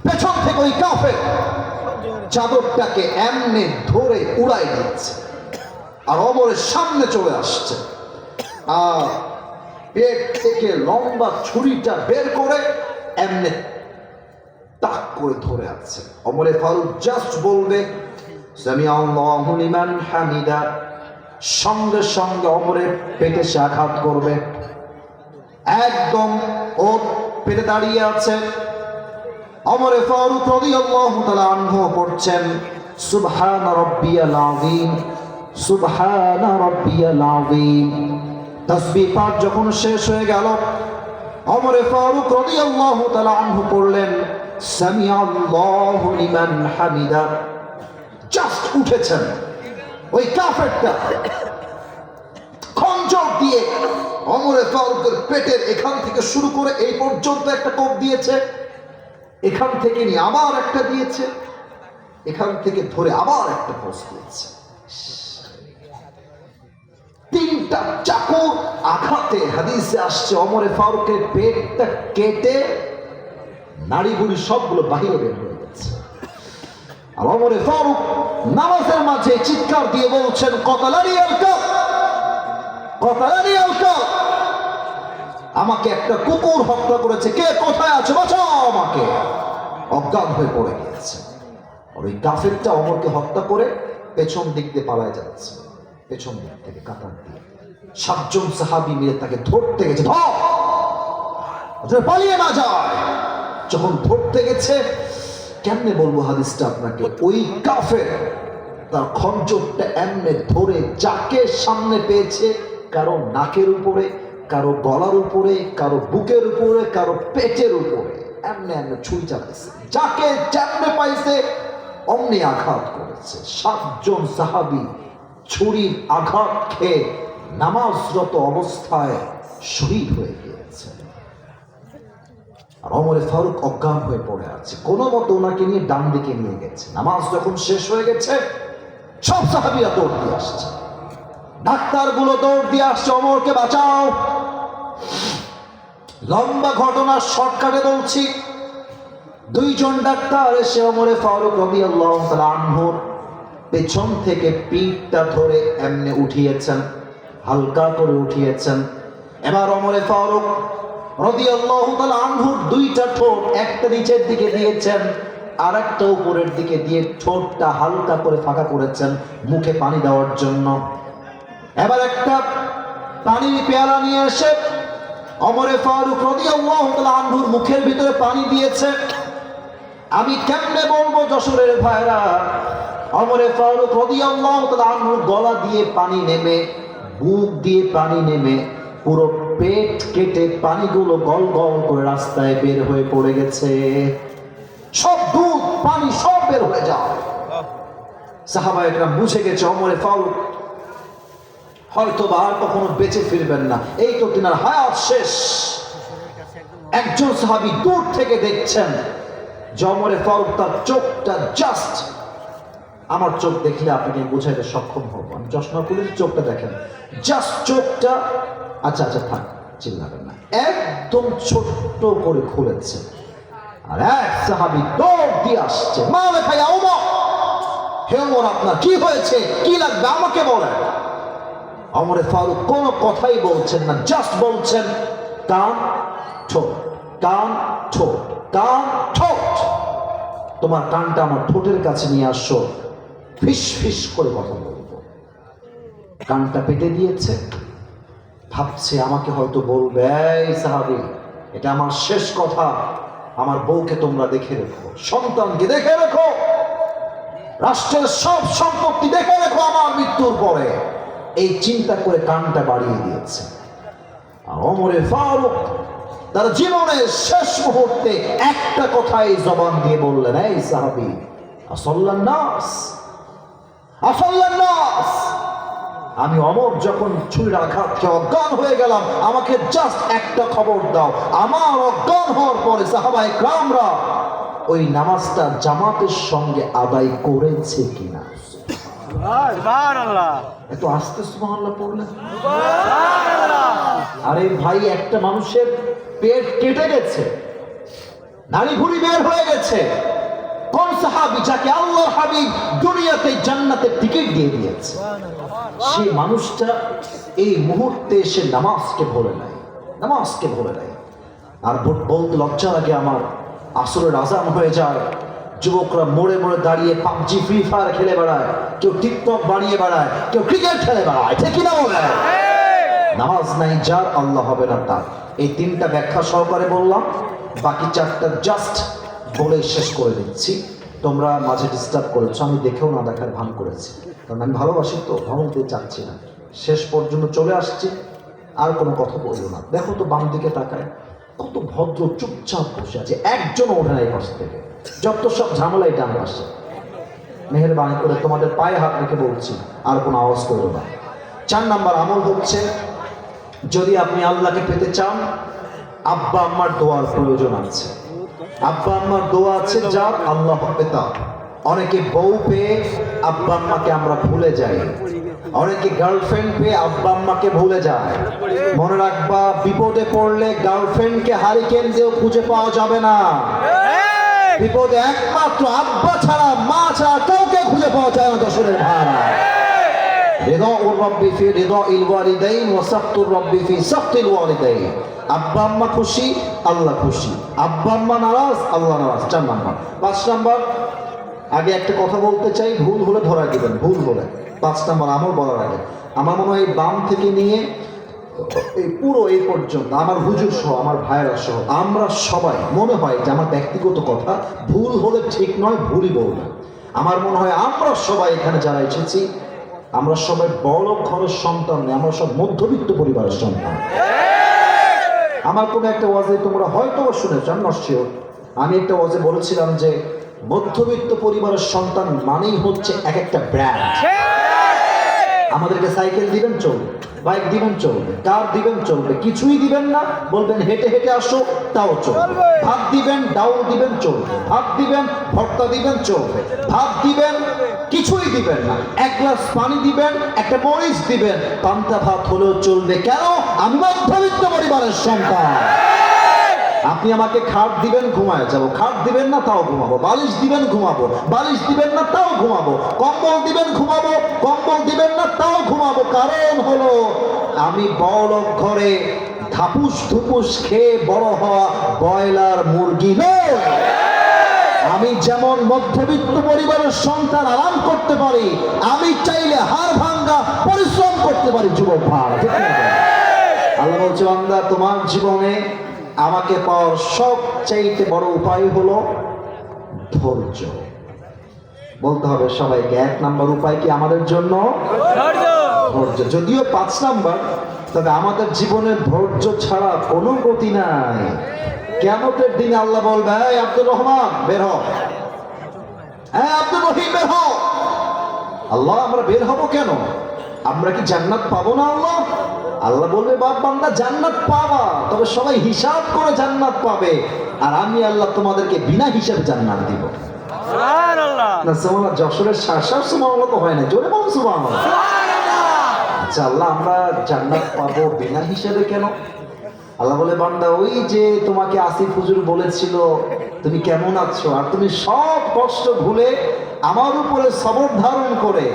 পেছন থেকে ওই কাফের চাদরটাকে এমনি ধরে উড়াই দিচ্ছে, আর ওমরের সামনে চলে আসছে, আর পেট থেকে লম্বা ছুরিটা বের করে এমনি তাক করে ধরে আছে। ওমরে ফারুক জাস্ট বলবে সামিআল্লাহু লিমান হামিদা, সঙ্গে সঙ্গে ওমরের পেটে সে আঘাত করবে। একদম ওর পেটে দাঁড়িয়ে আছে। ওমরে ফারুক রাদিয়াল্লাহু তাআলা আনহু পড়ছেন সুবহানা রাব্বিয়াল আযীম, সুবহানা রাব্বিয়াল আযীম। তাসবিহ পাঠ যখন শেষ হয়ে গেল, ওমর ফারুক রাদিয়াল্লাহু তাআলা আনহু পড়লেন সামিআল্লাহু লিমান হামিদা। জাস্ট উঠেছেন, ওই কাফেরটা খঞ্জর দিয়ে ওমর ফারুকের পেটের এখান থেকে শুরু করে এই পর্যন্ত একটা কোপ দিয়েছে, এখান থেকে নিয়ে আবার একটা দিয়েছে, এখান থেকে ধরে আবার একটা পোস্ট দিয়েছে। তিনটা চাকুর আঘাতে হাদিসে আসছে ওমর ফারুকের পেটটা কেটে নাড়িগুলি সবগুলো বাহিরে বের হয়ে গেছে। আর ওমর ফারুক নামাজের মাঝে চিৎকার দিয়ে বলছেন কতালানি আল-কাফ, কতালানি আল-কাফ, আমাকে একটা কুকুর হত্যা করেছে, কে কোথায় আছে, বাঁচাও আমাকে। অজ্ঞান হয়ে পড়ে গিয়েছে। আর ওই কাফেরটা ওমরকে হত্যা করে পেছন দিক দিয়ে পালায় যাচ্ছে, পেছন দিক থেকে কাতার দিয়ে। 7 জন সাহাবী মিলে তাকে ধরতে গেছে, ধর পালিয়ে না যায়। যখন ধরতে গেছে, কেমনে বলবো হাদিসটা আপনাকে, ওই কাফের তার খঞ্জরটা এমনে ধরে যাকে সামনে পেয়েছে, কারো নাকের উপরে, কারো গলার উপরে, কারো বুকের উপরে, কারো পেটের উপরে এমনে এমনে ছুরি চালাইছে, যাকে যেমনে পাইছে অমনি আঘাত করেছে। 7 জন সাহাবী ছুরির আঘাত খেয়ে নামাজরত অবস্থায় শহীদ হয়ে গিয়েছে। আর ওমর ফারুক অজ্ঞান হয়ে পড়ে আছে, কোনো মতো ওনাকে নিয়ে ডান দিকে নিয়ে গেছে। নামাজ যখন শেষ হয়ে গেছে, সব সাহাবীরা দৌড় দিয়ে আসছে, ডাক্তারগুলো দৌড় দিয়ে আসছে, ওমরকে বাঁচাও। লম্বা ঘটনা শর্টকাটে বলছি। 2 জন ডাক্তার এসে ওমর ফারুক রাদিয়াল্লাহু তাআলা আনহুর পেছন থেকে পিঠটা ধরে এমনে উঠিয়েছেন, হালকা করে উঠিয়েছেন। এবার ওমর ফারুক রাদিয়াল্লাহু তাআলা আনহুর 2টা ঠোঁট, একটা নিচের দিকে দিয়েছেন, আর একটা উপরের দিকে দিয়ে ঠোঁটটা হালকা করে ফাঁকা করেছেন মুখে পানি দেওয়ার জন্য। এবার একটা পানির পেয়ালা নিয়ে এসে ওমর ফারুক রাদিয়াল্লাহু তাআলা আনহুর মুখের ভিতরে পানি দিয়েছে। আমি কেমনে বলবো যশোরের ভাইরা, ওমর ফারুক রাদিয়াল্লাহু তাআলা আনহুর গলা দিয়ে পানি নেমে, বুক দিয়ে পানি নেমে, পুরো পেট কেটে পানিগুলো গল গল করে রাস্তায় বের হয়ে পড়ে গেছে। সব দুধ পানি সব বের হয়ে যায়। সাহাবায়ে কেরাম বুঝে গেছে ওমর ফারুক হয়তো বা আর কখনো বেঁচে ফিরবেন না, এই তো তিনার হায়াত শেষ। একজন সাহাবী দূর থেকে দেখছেন যে ওমর ফারুক তার চোখটা জাস্ট, আমার চোখ দেখলে আপনাকে বোঝাইতে সক্ষম হব, আমি চশমা খুলে চোখটা দেখেন, জাস্ট চোখটা, আচ্ছা আচ্ছা থাক চিল্লাবেন না, একদম ছোট্ট করে খুলেছে। আর এক সাহাবী দৌড় দিয়ে আসছে, মা লেখাই ওমর, হে ওমর আপনার কি হয়েছে, কি লাগবে আমাকে বলেন। ওমর ফারুক কোনো কথাই বলছেন না, জাস্ট বলছেন কান ঠোঁট, কান ঠোঁট, কান ঠোঁট, তোমার কানটা আমার ঠোঁটের কাছে নিয়ে আসো, ফিস ফিস করে কথা বলবো। কানটা পেতে দিয়েছে, ভাবছে আমাকে হয়তো বলবে এই সাহাবী এটা আমার শেষ কথা, আমার বউকে তোমরা দেখে রেখো, সন্তানকে দেখে রেখো, রাষ্ট্রের সব সম্পত্তি দেখে রেখো আমার মৃত্যুর পরে, এই চিন্তা করে কানটা বাড়িয়ে দিয়েছে। আর ওমর ফারুক তার জীবনের শেষ মুহূর্তে একটা কথাই জবান দিয়ে বললেন, এই সাহাবী আসাল্লান নাস, আসাল্লান নাস, আমি ওমর যখন ছুরির আঘাত খেয়ে অজ্ঞান হয়ে গেলাম, আমাকে জাস্ট একটা খবর দাও, আমার অজ্ঞান হওয়ার পরে সাহাবায়ে কেরামরা ওই নামাজটা জামাতের সঙ্গে আদায় করেছে কিনা। সুবহানাল্লাহ, এত আস্তে সুবহানাল্লাহ পড়লেন। আরে ভাই, একটা মানুষের পেট কেটে গেছে, নাড়ি ভুঁড়ি বের হয়ে গেছে, কোন সাহাবী যাকে আল্লাহর হাবিব দুনিয়াতে জান্নাতের টিকিট দিয়ে দিয়েছে, সেই মানুষটা এই মুহূর্তে এসে নামাজকে ভুলে নাই, নামাজকে ভুলে নাই। আর বলতে লজ্জা লাগে আমার, আসরের আজান হয়ে যায়, যুবকরা মোড়ে মোড়ে দাঁড়িয়ে পাবজি ফ্রি ফায়ার খেলে বেড়ায়, কেউ টিকটক বানিয়ে বেড়ায়, কেউ ক্রিকেট খেলে বেড়ায়, ঠিক কিনা বলে? নামাজ নাই যার, আল্লাহ হবে না তার। এই 3টা ব্যাখ্যা সহকারে বললাম, বাকি 4টা জাস্ট বলে শেষ করে দিচ্ছি। তোমরা মাঝে ডিস্টার্ব করেছো, আমি দেখেও না দেখার ভান করেছি, কারণ আমি ভালোবাসি তো, ভাবতে চাচ্ছি না। শেষ পর্যন্ত চলে আসছি, আর কোনো কথা বলবো না। দেখো তো বাম দিকে তাকায়, কত ভদ্র চুপচাপ বসে আছে, একজন ওঠে না এই পাশ থেকে, যত সব ঝামেলাই ডান পাশে। মেহেরবানি করে তোমাদের পায়ে হাত রেখে বলছি, আর কোনো আওয়াজ করবো না। 4 নাম্বার আমল হচ্ছে, যদি আপনি আল্লাহকে পেতে চান, আব্বা আম্মার দোয়ার প্রয়োজন আছে। আব্বা আম্মার দোয়া আছে যার, আল্লাহ পেতা। অনেকে বউ পেয়ে আব্বা আম্মাকে আমরা ভুলে যাই, অনেকে গার্লফ্রেন্ড পেয়ে আব্বা আম্মাকে ভুলে যায়। মনে রাখবা, বিপদে পড়লে গার্লফ্রেন্ডকে হারিকেন দিয়েও খুঁজে পাওয়া যাবে না। বিপদে একমাত্র আব্বা ছাড়া, মা ছাড়া কাউকে খুঁজে পাওয়া যায় না। দশরের ভাড়া রিদাউর রাব্বি ফি রিদাইল ওয়ালিদাইন ওয়া সাখতুর রাব্বি ফি সাখতিল ওয়ালিদাইন। আব্বা আম্মা খুশি, আল্লাহ খুশি। আব্বা আম্মা নারাজ, আল্লাহ নারাজ। 4 নাম্বার। 5 নাম্বার, আগে একটা কথা বলতে চাই, ভুল হলে ধরা দিবেন, ভুল হলে। 5 নাম্বার আমল বলার আগে আমার মনে হয় বাম থেকে নিয়ে এই পুরো এই পর্যন্ত আমার হুজুর সহ, আমার ভাইয়েরা সহ, আমরা সবাই, মনে হয় যে আমার ব্যক্তিগত কথা, ভুল হলে ঠিক নয়, ভুলই বলবো। আমার মনে হয় আমরা সবাই এখানে যারা এসেছি, আমরা সবাই বড় ঘরের সন্তান নয়, আমরা সব মধ্যবিত্ত পরিবারের সন্তান। আমার কোনো একটা ওয়াজে তোমরা হয়তো শুনেছ, আমি নট শিওর, আমি একটা ওয়াজে বলেছিলাম যে মধ্যবিত্ত পরিবারের সন্তান মানেই হচ্ছে এক একটা ব্র্যান্ড। আমাদেরকে সাইকেল দিবেন চলবে, বাইক দিবেন চলবে, কার দিবেন চলবে, কিছুই দিবেন না, বলবেন হেঁটে হেঁটে আসো, তাও চলবে। ভাত দিবেন, ডাউল দিবেন চলবে, ভাত দিবেন, ভর্তা দিবেন চলবে, ভাত দিবেন, কিছুই দিবেন না, 1 গ্লাস পানি দিবেন, একটা মরিচ দিবেন, পান্তা ভাত হলেও চলবে। কেন? আমি মধ্যবিত্ত পরিবারের সন্তান। আপনি আমাকে খাট দিবেন, ঘুমায় যাবো, খাট দিবেন না, তাও ঘুমাবো। বালিশ দিবেন, ঘুমাবো, বালিশ দিবেন না, তাও ঘুমাবো। কম্বল দিবেন, ঘুমাবো, কম্বল দিবেন না, তাও ঘুমাবো। কারণ হলো আমি বড় ঘরে ধাপুস ধুপুস খেয়ে বড় হওয়া ব্রয়লার মুরগি নই। আমি যেমন মধ্যবিত্ত পরিবারের সন্তান আরাম করতে পারি, আমি চাইলে হাড় ভাঙ্গা পরিশ্রম করতে পারি। যুবক ভাই, আল্লাহ বলছে, বান্দা তোমার জীবনে আমাকে পাওয়ার সবচাইতে বড় উপায় হলো ধৈর্য। বলতে হবে সবাইকে, 1 নাম্বার উপায় কি আমাদের জন্য? ধৈর্য। যদিও 5 নাম্বার, তবে আমাদের জীবনে ধৈর্য ছাড়া কোনো গতি নাই। কিয়ামতের দিনে আল্লাহ বলবে, এই আব্দুর রহমান বের হ, হ্যাঁ আব্দুর রহিম বের হ। আল্লাহ, আমরা বের হব কেন? আমরা কি জান্নাত পাবো না? আল্লাহ আল্লাহ বলবে, বাপ বান্দা জান্নাত পাবা, তবে সবাই হিসাব করে জান্নাত পাবে, আর আমি আল্লাহ তোমাদেরকে বিনা হিসাবে জান্নাত দিব। সুবহানাল্লাহ। না সুবহানাল্লাহ, যশোরের শাসার সুবহানাল্লাহ তো হয় না, জোরে বল সুবহানাল্লাহ। আচ্ছা আল্লাহ, আমরা জান্নাত পাবো বিনা হিসাবে কেন? আল্লাহ বলে, বান্দা ওই যে তোমাকে আসিফ হুজুর বলেছিল তুমি কেমন আছো, আর তুমি সব কষ্ট ভুলে আমার উপরে সবর ধারণ করে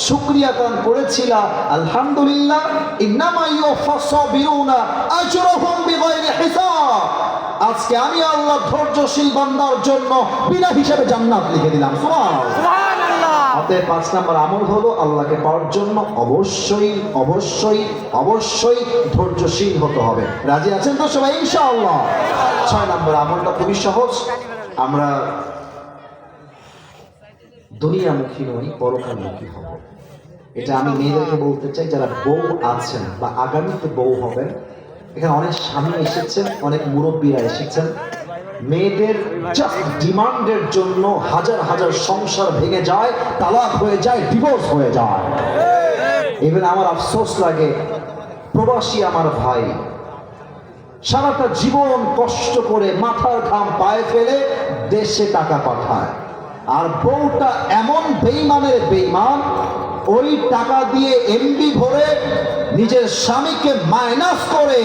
শুকরিয়া দান করেছিলা, আলহামদুলিল্লাহ, ইন্নামা ইউওয়াফাস সাবিরুনা আজরুহুম বিগাইরি হিসাব। আজকে আমি আল্লাহ ধৈর্যশীল বান্দার জন্য বিনা হিসাবে জান্নাত লিখে দিলাম। সুবহানাল্লাহ। অতএব 5 নাম্বার আমল হলো, আল্লাহকে পাওয়ার জন্য অবশ্যই অবশ্যই অবশ্যই ধৈর্যশীল হতে হবে। রাজি আছেন তো সবাই ইনশাআল্লাহ? 6 নাম্বার আমলটা খুবই সহজ। আমরা দুনিয়ামুখী নই, পরকালমুখী হব। এটা আমি মেয়েদেরকে বলতে চাই, যারা বউ আছেন বা আগামীতে বউ হবেন। এখানে অনেক স্বামী এসেছেন, অনেক মুরব্বীরা এসেছেন। মেয়েদের জাস্ট ডিমান্ডের জন্য হাজার হাজার সংসার ভেঙে যায়, তালাক হয়ে যায়, ডিভোর্স হয়ে যায়। ইভেন আমার আফসোস লাগে, প্রবাসী আমার ভাই সারাটা জীবন কষ্ট করে মাথার ঘাম পায়ে ফেলে দেশে টাকা পাঠায়, আর বউটা এমন বেঈমানের বেঈমান, ওই টাকা দিয়ে এমবি ভরে নিজের স্বামীকে মাইনাস করে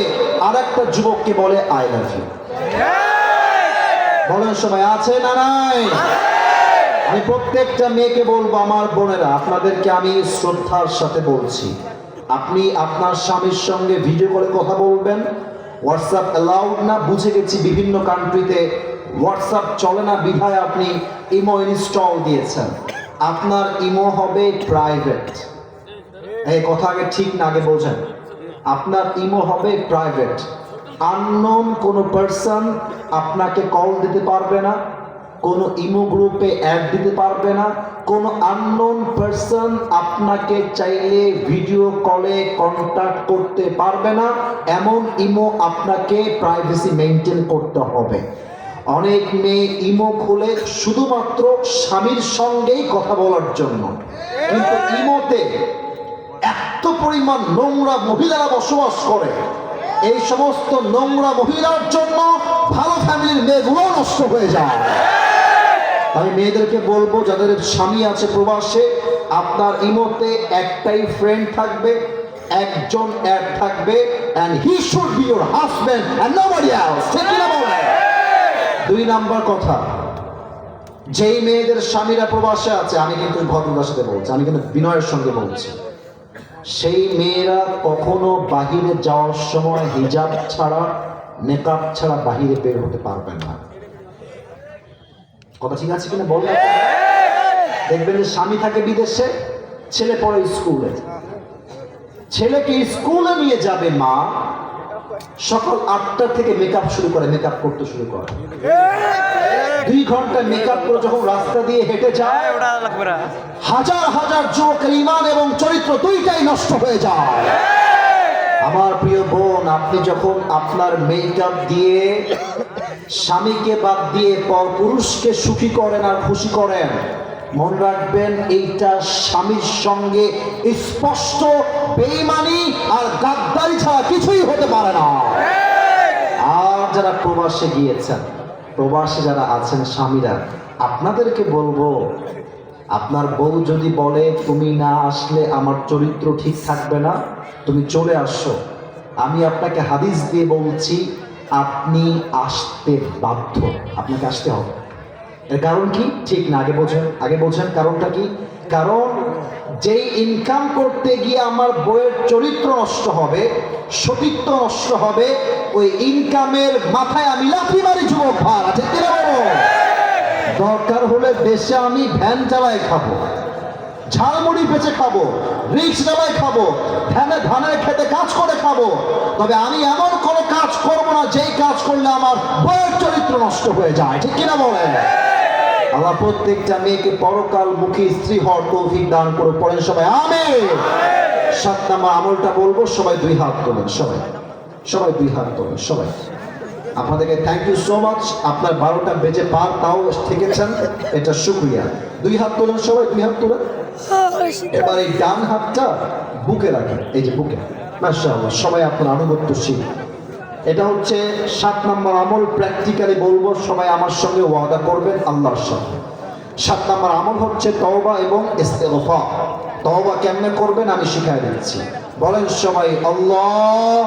আর একটা যুবককে বলে আই লাভ ইউ। বলেন সবাই, আছে না নাই? আমি প্রত্যেকটা মেয়েকে বলবো, আমার বোনেরা, আপনাদেরকে আমি শ্রদ্ধার সাথে বলছি, আপনি আপনার স্বামীর সঙ্গে ভিডিও কলে কথা বলবেন। হোয়াটসঅ্যাপ অ্যালাউড না, বুঝে গেছি বিভিন্ন কান্ট্রিতে হোয়াটসঅ্যাপ চলে না, বিধায় আপনি ইমো ইনস্টল দিয়েছেন। আপনার ইমো হবে প্রাইভেট। এই কথা আগে ঠিক না, আগে বোঝেন। আপনার ইমো হবে প্রাইভেট। আননোন কোনো পারসন আপনাকে কল দিতে পারবে না, কোনো ইমো গ্রুপে অ্যাড দিতে পারবে না, কোনো আননোন পারসন আপনাকে চাইলে ভিডিও কলে কন্ট্যাক্ট করতে পারবে না, এমন ইমো আপনাকে প্রাইভেসি মেনটেন করতে হবে। অনেক মেয়ে ইমো খুলে শুধুমাত্র স্বামীর সঙ্গেই কথা বলার জন্য, কিন্তু ইমোতে এত পরিমাণ নোংরা মহিলারা বসবাস করে, এই সমস্ত নোংরা মহিলার জন্য ভালো ফ্যামিলির মেয়েগুলো নষ্ট হয়ে যায়। আমি মেয়েদেরকে বলবো, যাদের স্বামী আছে প্রবাসে, আপনার ইমোতে একটাই ফ্রেন্ড থাকবে, একজন অ্যাড থাকবে, and he should be your husband and nobody else। ঠিক কি না বলে? 2 নাম্বার কথা, যেই মেয়েদের স্বামীরা প্রবাসে আছে, আমি কিন্তু ভদ্রতার সাথে বলছি, আমি কিন্তু বিনয়ের সঙ্গে বলছি, সেই মেয়েরা কখনো বাহিরে যাওয়ার সময় হিজাব ছাড়া, মেকআপ ছাড়া বাহিরে বের হতে পারবেন না। কথা ঠিক আছে কিনা বলবেন? দেখবেন যে স্বামী থাকে বিদেশে, ছেলে পড়ে স্কুলে, ছেলেকে স্কুলে নিয়ে যাবে মা, সকাল 8টা থেকে মেকআপ শুরু করে, মেকআপ করতে শুরু করে, 2 ঘন্টা মেকআপ করে যখন রাস্তা দিয়ে হেঁটে যায়, হাজার হাজার যুবকের ঈমান এবং চরিত্র দুইটাই নষ্ট হয়ে যায়। আমার প্রিয় বোন, আপনি যখন আপনার মেকআপ দিয়ে স্বামীকে বাদ দিয়ে পরপুরুষকে সুখী করেন আর খুশি করেন, মনে রাখবেন এইটা স্বামীর সঙ্গে স্পষ্ট বেঈমানি আর গাদ্দারি ছাড়া কিছুই হতে পারে না। আর যারা প্রবাসে গিয়েছেন, প্রবাসে যারা আছেন স্বামীরা, আপনাদেরকে বলবো, আপনার বউ যদি বলে তুমি না আসলে আমার চরিত্র ঠিক থাকবে না, তুমি চলে আসো, আমি আপনাকে হাদিস দিয়ে বলছি, আপনি আসতে বাধ্য, আপনাকে আসতে হবে। এর কারণ কি? ঠিক না, আগে বোঝেন কারণটা কি। কারণ যেই ইনকাম করতে গিয়ে আমার বউয়ের চরিত্র নষ্ট হবে, সতীত্ব নষ্ট হবে, ওই ইনকামের মাথায় আমি লাথি মারি যুবক ভাই, আছে কিনা বলো? দরকার হলে দেশে আমি ভ্যান চালায় খাবো, ঝালমুড়ি বেচে খাবো, রিক্স চালায় খাবো, ধানের খেতে কাজ করে খাবো, তবে আমি এমন কোনো কাজ করবো না যেই কাজ করলে আমার বউয়ের চরিত্র নষ্ট হয়ে যায়। ঠিক কিনা বলে? আল্লাহ প্রত্যেকটা মেয়েকে পরকাল মুখী স্ত্রী হওয়ার তৌফিক দান করে, পড়েন সবাই আমিন। 7 নম্বর আমলটা বলবো, সবাই 2 হাত তোলেন, সবাই 2 হাত তোলেন, সবাই। আপনাদেরকে থ্যাংক ইউ সো মাচ, আপনার 12টা বেজে পার তাও থেকেছেন, এটা শুকরিয়া। 2 হাত তোলেন সবাই, 2 হাত তোলেন। এবার এই ডান হাতটা বুকে রাখেন, এই যে বুকে, মাশাআল্লাহ, সবাই আপনার আনুগত্যশীল। এটা হচ্ছে 7 নম্বর আমল, প্র্যাকটিক্যালি বলবো, সবাই আমার সঙ্গে ওয়াদা করবেন আল্লাহর সাথে। 7 নম্বর আমল হচ্ছে তওবা এবং ইস্তেগফার। তওবা কেমনে করবেন আমি শিখাই দিচ্ছি, বলেন সবাই আল্লাহ।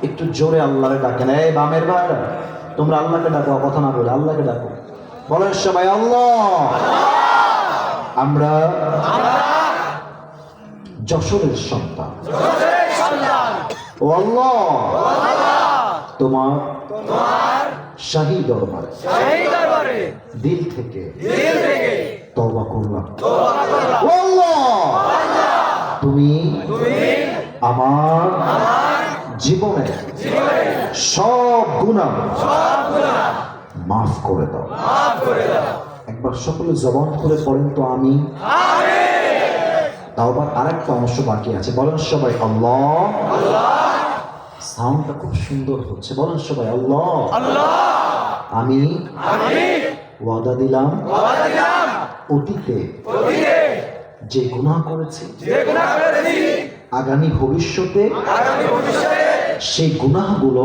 একটু জোরে আল্লাহরে ডাকেন, এই বামের ভাইরা তোমরা আল্লাহকে ডাকো, কথা না বলে আল্লাহকে ডাকো, বলেন সবাই আল্লাহ। আমরা যশোরের সন্তান, ও আল্লাহ তোমার শাহী দরবারে দিল থেকে তওবা করলাম, ও আল্লাহ তুমি আমার জীবনে সব গুনাহ মাফ করে দাও। একবার সকলে জবান করে পড়েন তো আমি। তাওবার আরেকটা অংশ বাকি আছে, বলেন সবাই আল্লাহ। সাউন্ডটা খুব সুন্দর হচ্ছে, বলেন সবাই আল্লাহ। আমি ওয়াদা দিলাম অতীতে যে গুনাহ করেছি, আগামী ভবিষ্যতে সেই গুনাহগুলো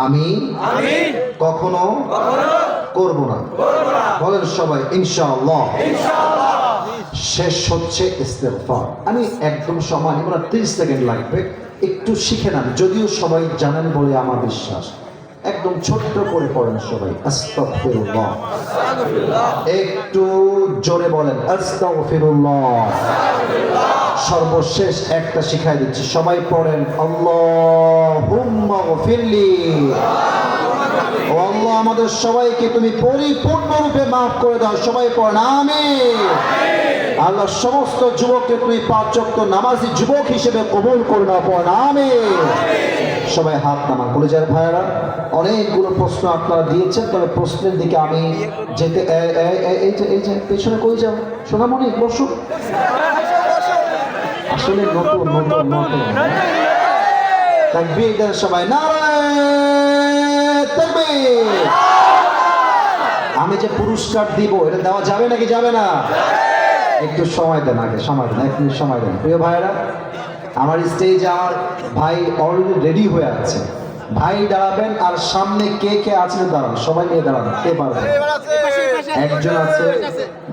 আমি কখনো করব না, বলেন সবাই ইনশাআল্লাহ। শেষ হচ্ছে ইস্তেগফার। আমি একদম সময় নিব না, 30 সেকেন্ড লাগবে, একটু শিখে নেন, যদিও সবাই জানেন বলে আমার বিশ্বাস। একদম ছোট্ট করে পড়েন সবাই, আস্তাগফিরুল্লাহ। একটু জোরে বলেন আস্তাগফিরুল্লাহ। সর্বশেষ একটা শিখাই দিচ্ছি, সবাই পড়েন আল্লাহুম্মা গফিরলি। ও আল্লাহ আমাদের সবাইকে তুমি পরিপূর্ণরূপে মাফ করে দাও, সবাই পড়েন আমিন। আল্লাহ সমস্ত যুবককে তুমি 5 ওয়াক্ত নামাজি যুবক হিসেবে কবুল করে নাও, পড়েন আমিন। সবাই হাত নামান। কলেজের ভাইয়েরা, অনেকগুলো প্রশ্ন আপনারা দিয়েছেন, তবে প্রশ্নের দিকে আমি যেতে এই যে পেছনে কই যাও সোনামণি, বসো। আসলে নতুন নতুন নতুন তাকবীর দেন সবাই, নারায়ে তাকবীর। আমি যে পুরস্কার দিব এটা দেওয়া যাবে নাকি যাবে না? একটু সময় দেন, আগে সময় দেন, 1 মিনিট সময় দেন। প্রিয় ভাইরা, আমার স্টেজে আমার ভাই অলরেডি রেডি হয়ে আছে। ভাই দাঁড়াবেন, আর সামনে কে কে আছেন দাঁড়ান, সবাই নিয়ে দাঁড়াবেন। কে পারবে? একজন আছে,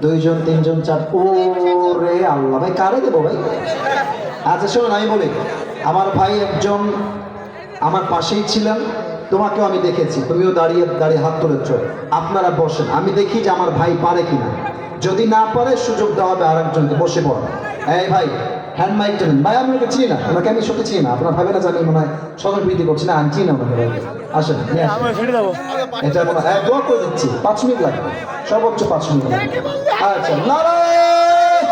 2 জন, 3 জন, 4। ওরে আল্লাহ, ভাই কারে দেবো ভাই? আচ্ছা শোনো, আমি বলি, আমার ভাই একজন আমার পাশেই ছিলেন, তোমাকেও আমি দেখেছি, তুমিও দাঁড়িয়ে দাঁড়িয়ে হাত তুলেছ। আপনারা বসেন, আমি দেখি যে আমার ভাই পারে কিনা। যদি না পারে সুযোগ দেওয়া হবে আরেকজনকে, বসে পড়। এই ভাই হ্যান্ড মাইক টানেন। ভাই আমি ওকে চিনি না, ওনাকে আমি সত্যি চিনি না। আপনার ভাবে না জানি মনে হয় স্বজন প্রীতি করছি না, আমি চিনি না ওনাকে। ভাই আসেন, এটা মনে হয় দোয়া করে দিচ্ছি, 5 মিনিট লাগবে, সর্বোচ্চ 5 মিনিট। আচ্ছা, নারায়ে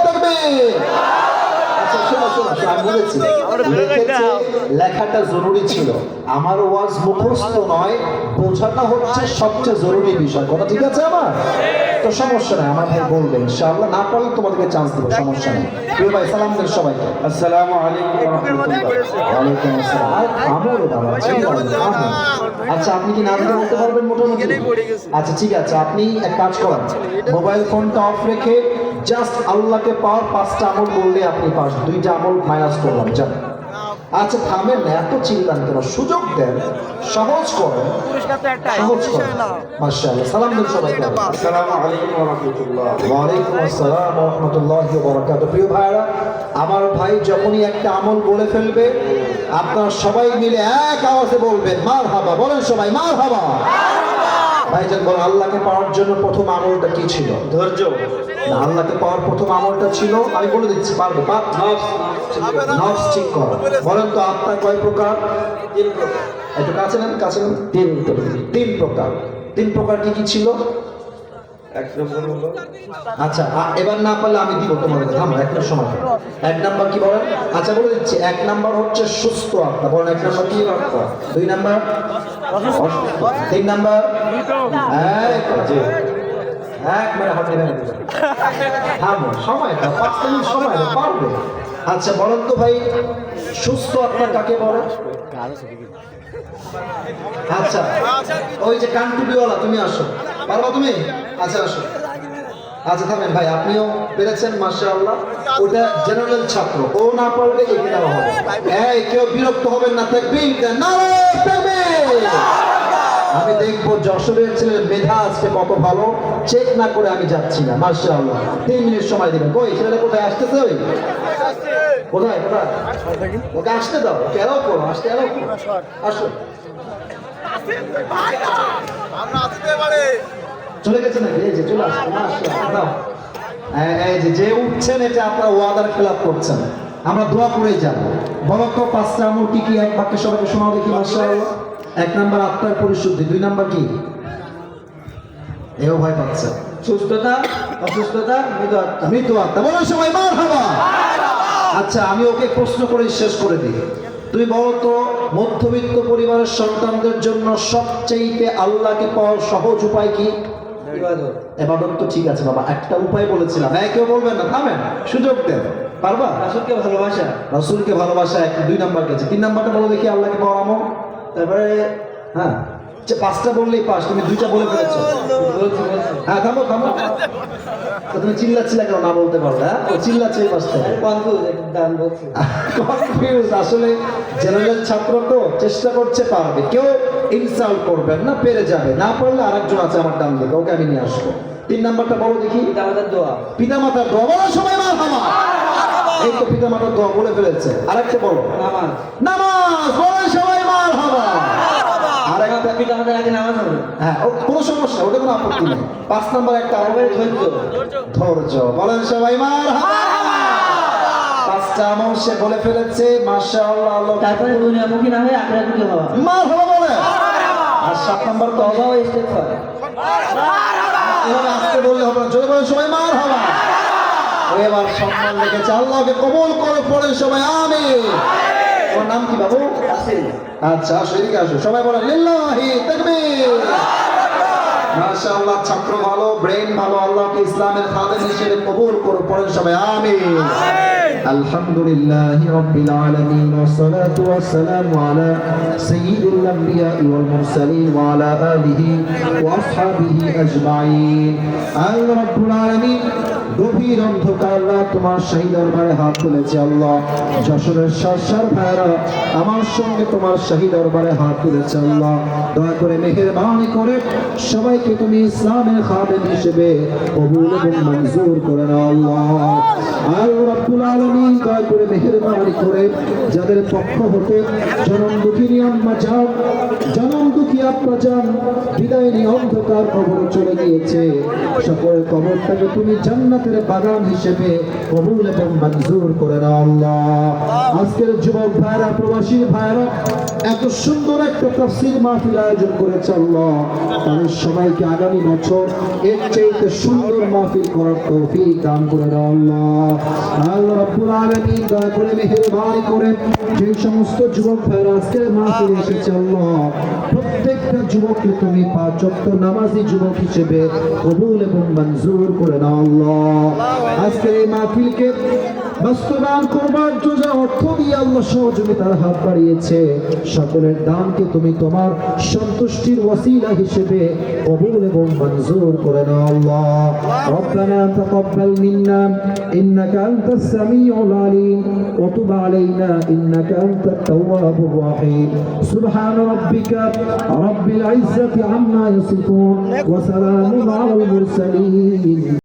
তাকবীর। আচ্ছা শোনো শোনো, আমি বলেছি লিখেছে, লেখাটা জরুরি ছিল। আমার ওয়াজ মুখস্থ নয়, বোঝাটা হচ্ছে সবচেয়ে জরুরি বিষয়। কথা ঠিক আছে আমার? তো সমস্যা নাই, আমার ভাই বলবেন ইনশাআল্লাহ, না পারলে তোমাদেরকে চান্স দেবো, সমস্যা নেই। প্রিয় ভাই সালাম দেন সবাইকে। আসসালামু আলাইকুম ওয়া রাহমাতুল্লাহ। ওয়ালাইকুম আসসালাম। আর আমার বাবা, আচ্ছা আপনি কি নাম বলতে পারবেন মোটামুটি? আচ্ছা ঠিক আছে, আপনি এক কাজ করেন, মোবাইল ফোনটা অফ রেখে জাস্ট আল্লাহকে পাওয়ার 5টা আমল বললে আপনি পাস। 2টা আমল মাইনাস করলাম, জানেন? আচ্ছা থামেন না, এত চিন্তান কেন, সুযোগ দেন, সহজ করেন, সহজ করেন। মাশাআল্লাহ, সালাম দেন সবাইকে। আসসালামু আলাইকুম ওয়া রাহমাতুল্লাহ। ওয়ালাইকুম আসসালাম ওয়া রাহমাতুল্লাহি ওয়া বারাকাতুহু। প্রিয় ভাইরা, আমার ভাই যখনই একটা আমল বলে ফেলবে, আপনারা সবাই মিলে এক আওয়াজে বলবেন মারহাবা। বলেন সবাই মারহাবা। ভাইজান বলেন, আল্লাহকে পাওয়ার জন্য প্রথম আমলটা কি ছিল? ধৈর্য। না, আল্লাহকে পাওয়ার প্রথম আমলটা ছিল, আমি বলে দিচ্ছি, পারবে? নফস ঠিক করা। বলেন তো আত্মা কয় প্রকার? 3 প্রকার। একটু কাছে নেন, কাছে নেন। 3 প্রকার। 3 প্রকার কি কি ছিল? 1 নম্বর হলো, আচ্ছা এবার না পারলে আমি দিব তোমাদের, থামো একটা সময়। 1 নাম্বার কি বলেন? আচ্ছা বলে দিচ্ছি, 1 নাম্বার হচ্ছে সুস্থ আত্মা। বলেন 1 নাম্বার কি? 2 নাম্বার 3 নাম্বার একবারে হাতে ভেঙে দিবেন। থামো, সময় দাও, 5 মিনিট সময় দাও, পারবে। আচ্ছা বলেন তো ভাই, সুস্থ আত্মা কাকে বলে? আচ্ছা ওই যে কানটুপিওয়ালা, তুমি আসো, পারবা তুমি? আচ্ছা আসো। আচ্ছা থামেন ভাই, আপনিও পেরেছেন, মাশাআল্লাহ। ওটা জেনারেল ছাত্র, ও না পারলে এগিয়ে দেওয়া হবে। এই কেউ বিরক্ত হবেন না, তাকবীর দেন, নারায়ে তাকবীর। আমি দেখবো যশোরের ছেলের মেধা আজকে কত ভালো, চেক না করে আমি যাচ্ছি না। মাশাআল্লাহ, 3 মিনিট সময় দিবেন। কই ছেলেটা কোথায় আসতেছে? ওই কোথায় কোথায়? ওকে আসতে দাও, ওকে এলাও করো, আসতে এলাও করো। আসো, চলে গেছে নাকি? এই যে চলে আসছে, মাশাআল্লাহ। এই যে উঠছেন, এটা আপনারা ওয়াদার খেলাপ করছেন। আমরা দোয়া করেই যাব। বলো তো 5টা আমল কি কি? এক বাক্যে সবাইকে শোনাও দেখি। মাশাআল্লাহ। 1 নাম্বার আত্মার পরিশুদ্ধি। 2 নাম্বার কি? এও ভয় পাচ্ছে। সুস্থতা, অসুস্থতা, মৃত আত্মা। মৃত আত্মা। বলো সবাই মারহাবা। আচ্ছা আমি ওকে প্রশ্ন করে শেষ করে দিই। তুমি বলো তো, মধ্যবিত্ত পরিবারের সন্তানদের জন্য সবচেয়ে আল্লাহকে পাওয়ার সহজ উপায় কি? ইবাদত। এবাদত তো ঠিক আছে বাবা, একটা উপায় বলেছিলাম। হ্যাঁ কেউ বলবেন না, থামেন, সুযোগ দেন। পারবা? রাসূলকে ভালোবাসা। রাসূলকে ভালোবাসা 2 নাম্বার গেছে। 3 নাম্বারটা বলো দেখি, আল্লাহকে পাওয়ার আমল। তারপরে হ্যাঁ 5টা বললেই পাস, তুমি 2টা বলে ফেলেছো। হ্যাঁ থামো থামো, তো তুমি চিল্লাচ্ছিলে কেন? না বলতে পারো? হ্যাঁ ও চিল্লাচ্ছে এই পাশ থেকে। কনফিউজ। আসলে জেনারেল ছাত্র তো, চেষ্টা করছে পারবে। কেউ ইনসাল্ট করবেন না, পেরে যাবে। না পারলে আরেকজন আছে আমার ডান দিকে, ওকে আমি নিয়ে আসবো। 3 নাম্বারটা বলো দেখি। পিতামাতার দোয়া। পিতামাতার দোয়া। বলো সবাই মারহাবা। এই তো পিতামাতার দোয়া বলে ফেলেছে। আরেকটা বলো। নামাজ। নামাজ। বলো সবাই মারহাবা। আরেকটা পিতামাতার আগে নামাজ হবে। হ্যাঁ কোনো সমস্যা, ওটা কোনো আপত্তি নেই। 5 নাম্বার একটা আমল, ধৈর্য। ধৈর্য। বলেন সবাই মারহাবা। 5টা আমল সে বলে ফেলেছে, মাশাআল্লাহ। আল্লাহ তারপরে দুনিয়ামুখী না হয়ে আখিরাতমুখী হওয়া। মারহাবা বলে। আর 7 নাম্বার তওবা ও ইস্তেগফার। এভাবে আসতে বললে হবে না, জোরে বলেন সবাই মারহাবা। ও এবার সম্মান রেখেছে, আল্লাহকে কবুল করে পড়ে সবাই আমিন। ওর নাম কি বাবু? আসেন। আচ্ছা আসো, এদিকে আসো, সবাই বলেন লিল্লাহি তাকবীর। মাশাআল্লাহ, ছাত্র ভালো, ব্রেন ভালো, আল্লাহকে ইসলামের খাদেম হিসেবে কবুল করে পড়েন সবাই আমিন। আলহামদুলিল্লাহি রাব্বিল আলামিন ওয়াসসালাতু ওয়াসসালামু আলা সাইয়্যিদিল আমবিয়া'i ওয়াল মুরসালিন ওয়া আলা আলিহি ওয়া আসহাবিহি আজমাইন। আল্লাহ রাব্বুল আলামিন গভীর অন্ধকার রাত তোমার শাহী দরবারে হাত তুলেছে আল্লাহ। যশোরের সার ভাইরা আমার সঙ্গে তোমার শাহী দরবারে হাত তুলেছে আল্লাহ। দয়া করে মেহেরবানি করে সবাইকে তুমি ইসলামের খাদেম হিসেবে কবুল এবং মঞ্জুর করে নাও আল্লাহ। আল্লাহ রাব্বুল আলামিন দয়া করে মেহেরবানি করে যাদের পক্ষ হতে জনম দুঃখিনী আম্মা জান, জনম দুঃখী আব্বা জান বিদায় নিয়ে অন্ধকার কবরে চলে গিয়েছে, সকল কবরটাকে তুমি জান্নাতের বাগান হিসেবে কবুল এবং মঞ্জুর করে নাও আল্লাহ। আজকের যুবক ভাইরা, প্রবাসী ভাইরা এত সুন্দর একটা তাফসীর মাহফিল আয়োজন করেছে আল্লাহ, তাদের সবাইকে আগামী বছর এর চাইতে সুন্দর মাহফিল করার তৌফিক দান করে দাও আল্লাহ। আল্লাহ রাব্বুল আলামিন দয়া করে মেহেরবানি করে যে সমস্ত যুবক ভাইরা আজকের মাহফিলে এসেছে আল্লাহ, প্রত্যেকটা যুবককে তুমি পাঁচ ওয়াক্ত নামাজি যুবক হিসেবে কবুল এবং মঞ্জুর করে নাও আল্লাহ। আজকের এই মাহফিলকে বাস্তবায়ন করবার জন্য অর্থ দিয়ে আল্লাহ সহযোগিতার হাত বাড়িয়েছে, সকলের দানকে তুমি তোমার সন্তুষ্টির ওয়াসিলা হিসেবে কবুল এবং মঞ্জুর করে নাও আল্লাহ। রব্বানা তাকাব্বাল মিন্না ইন্নাকা আনতাস সামিউল আলিম ওয়া তুব আলাইনা ইন্নাকা আনতাত তাওয়াবুর রহিম। সুবহান রাব্বিকা রাব্বিল ইজ্জাতি আম্মা ইয়াসিফুন ওয়া সালামুন আলাল মুরসালিন।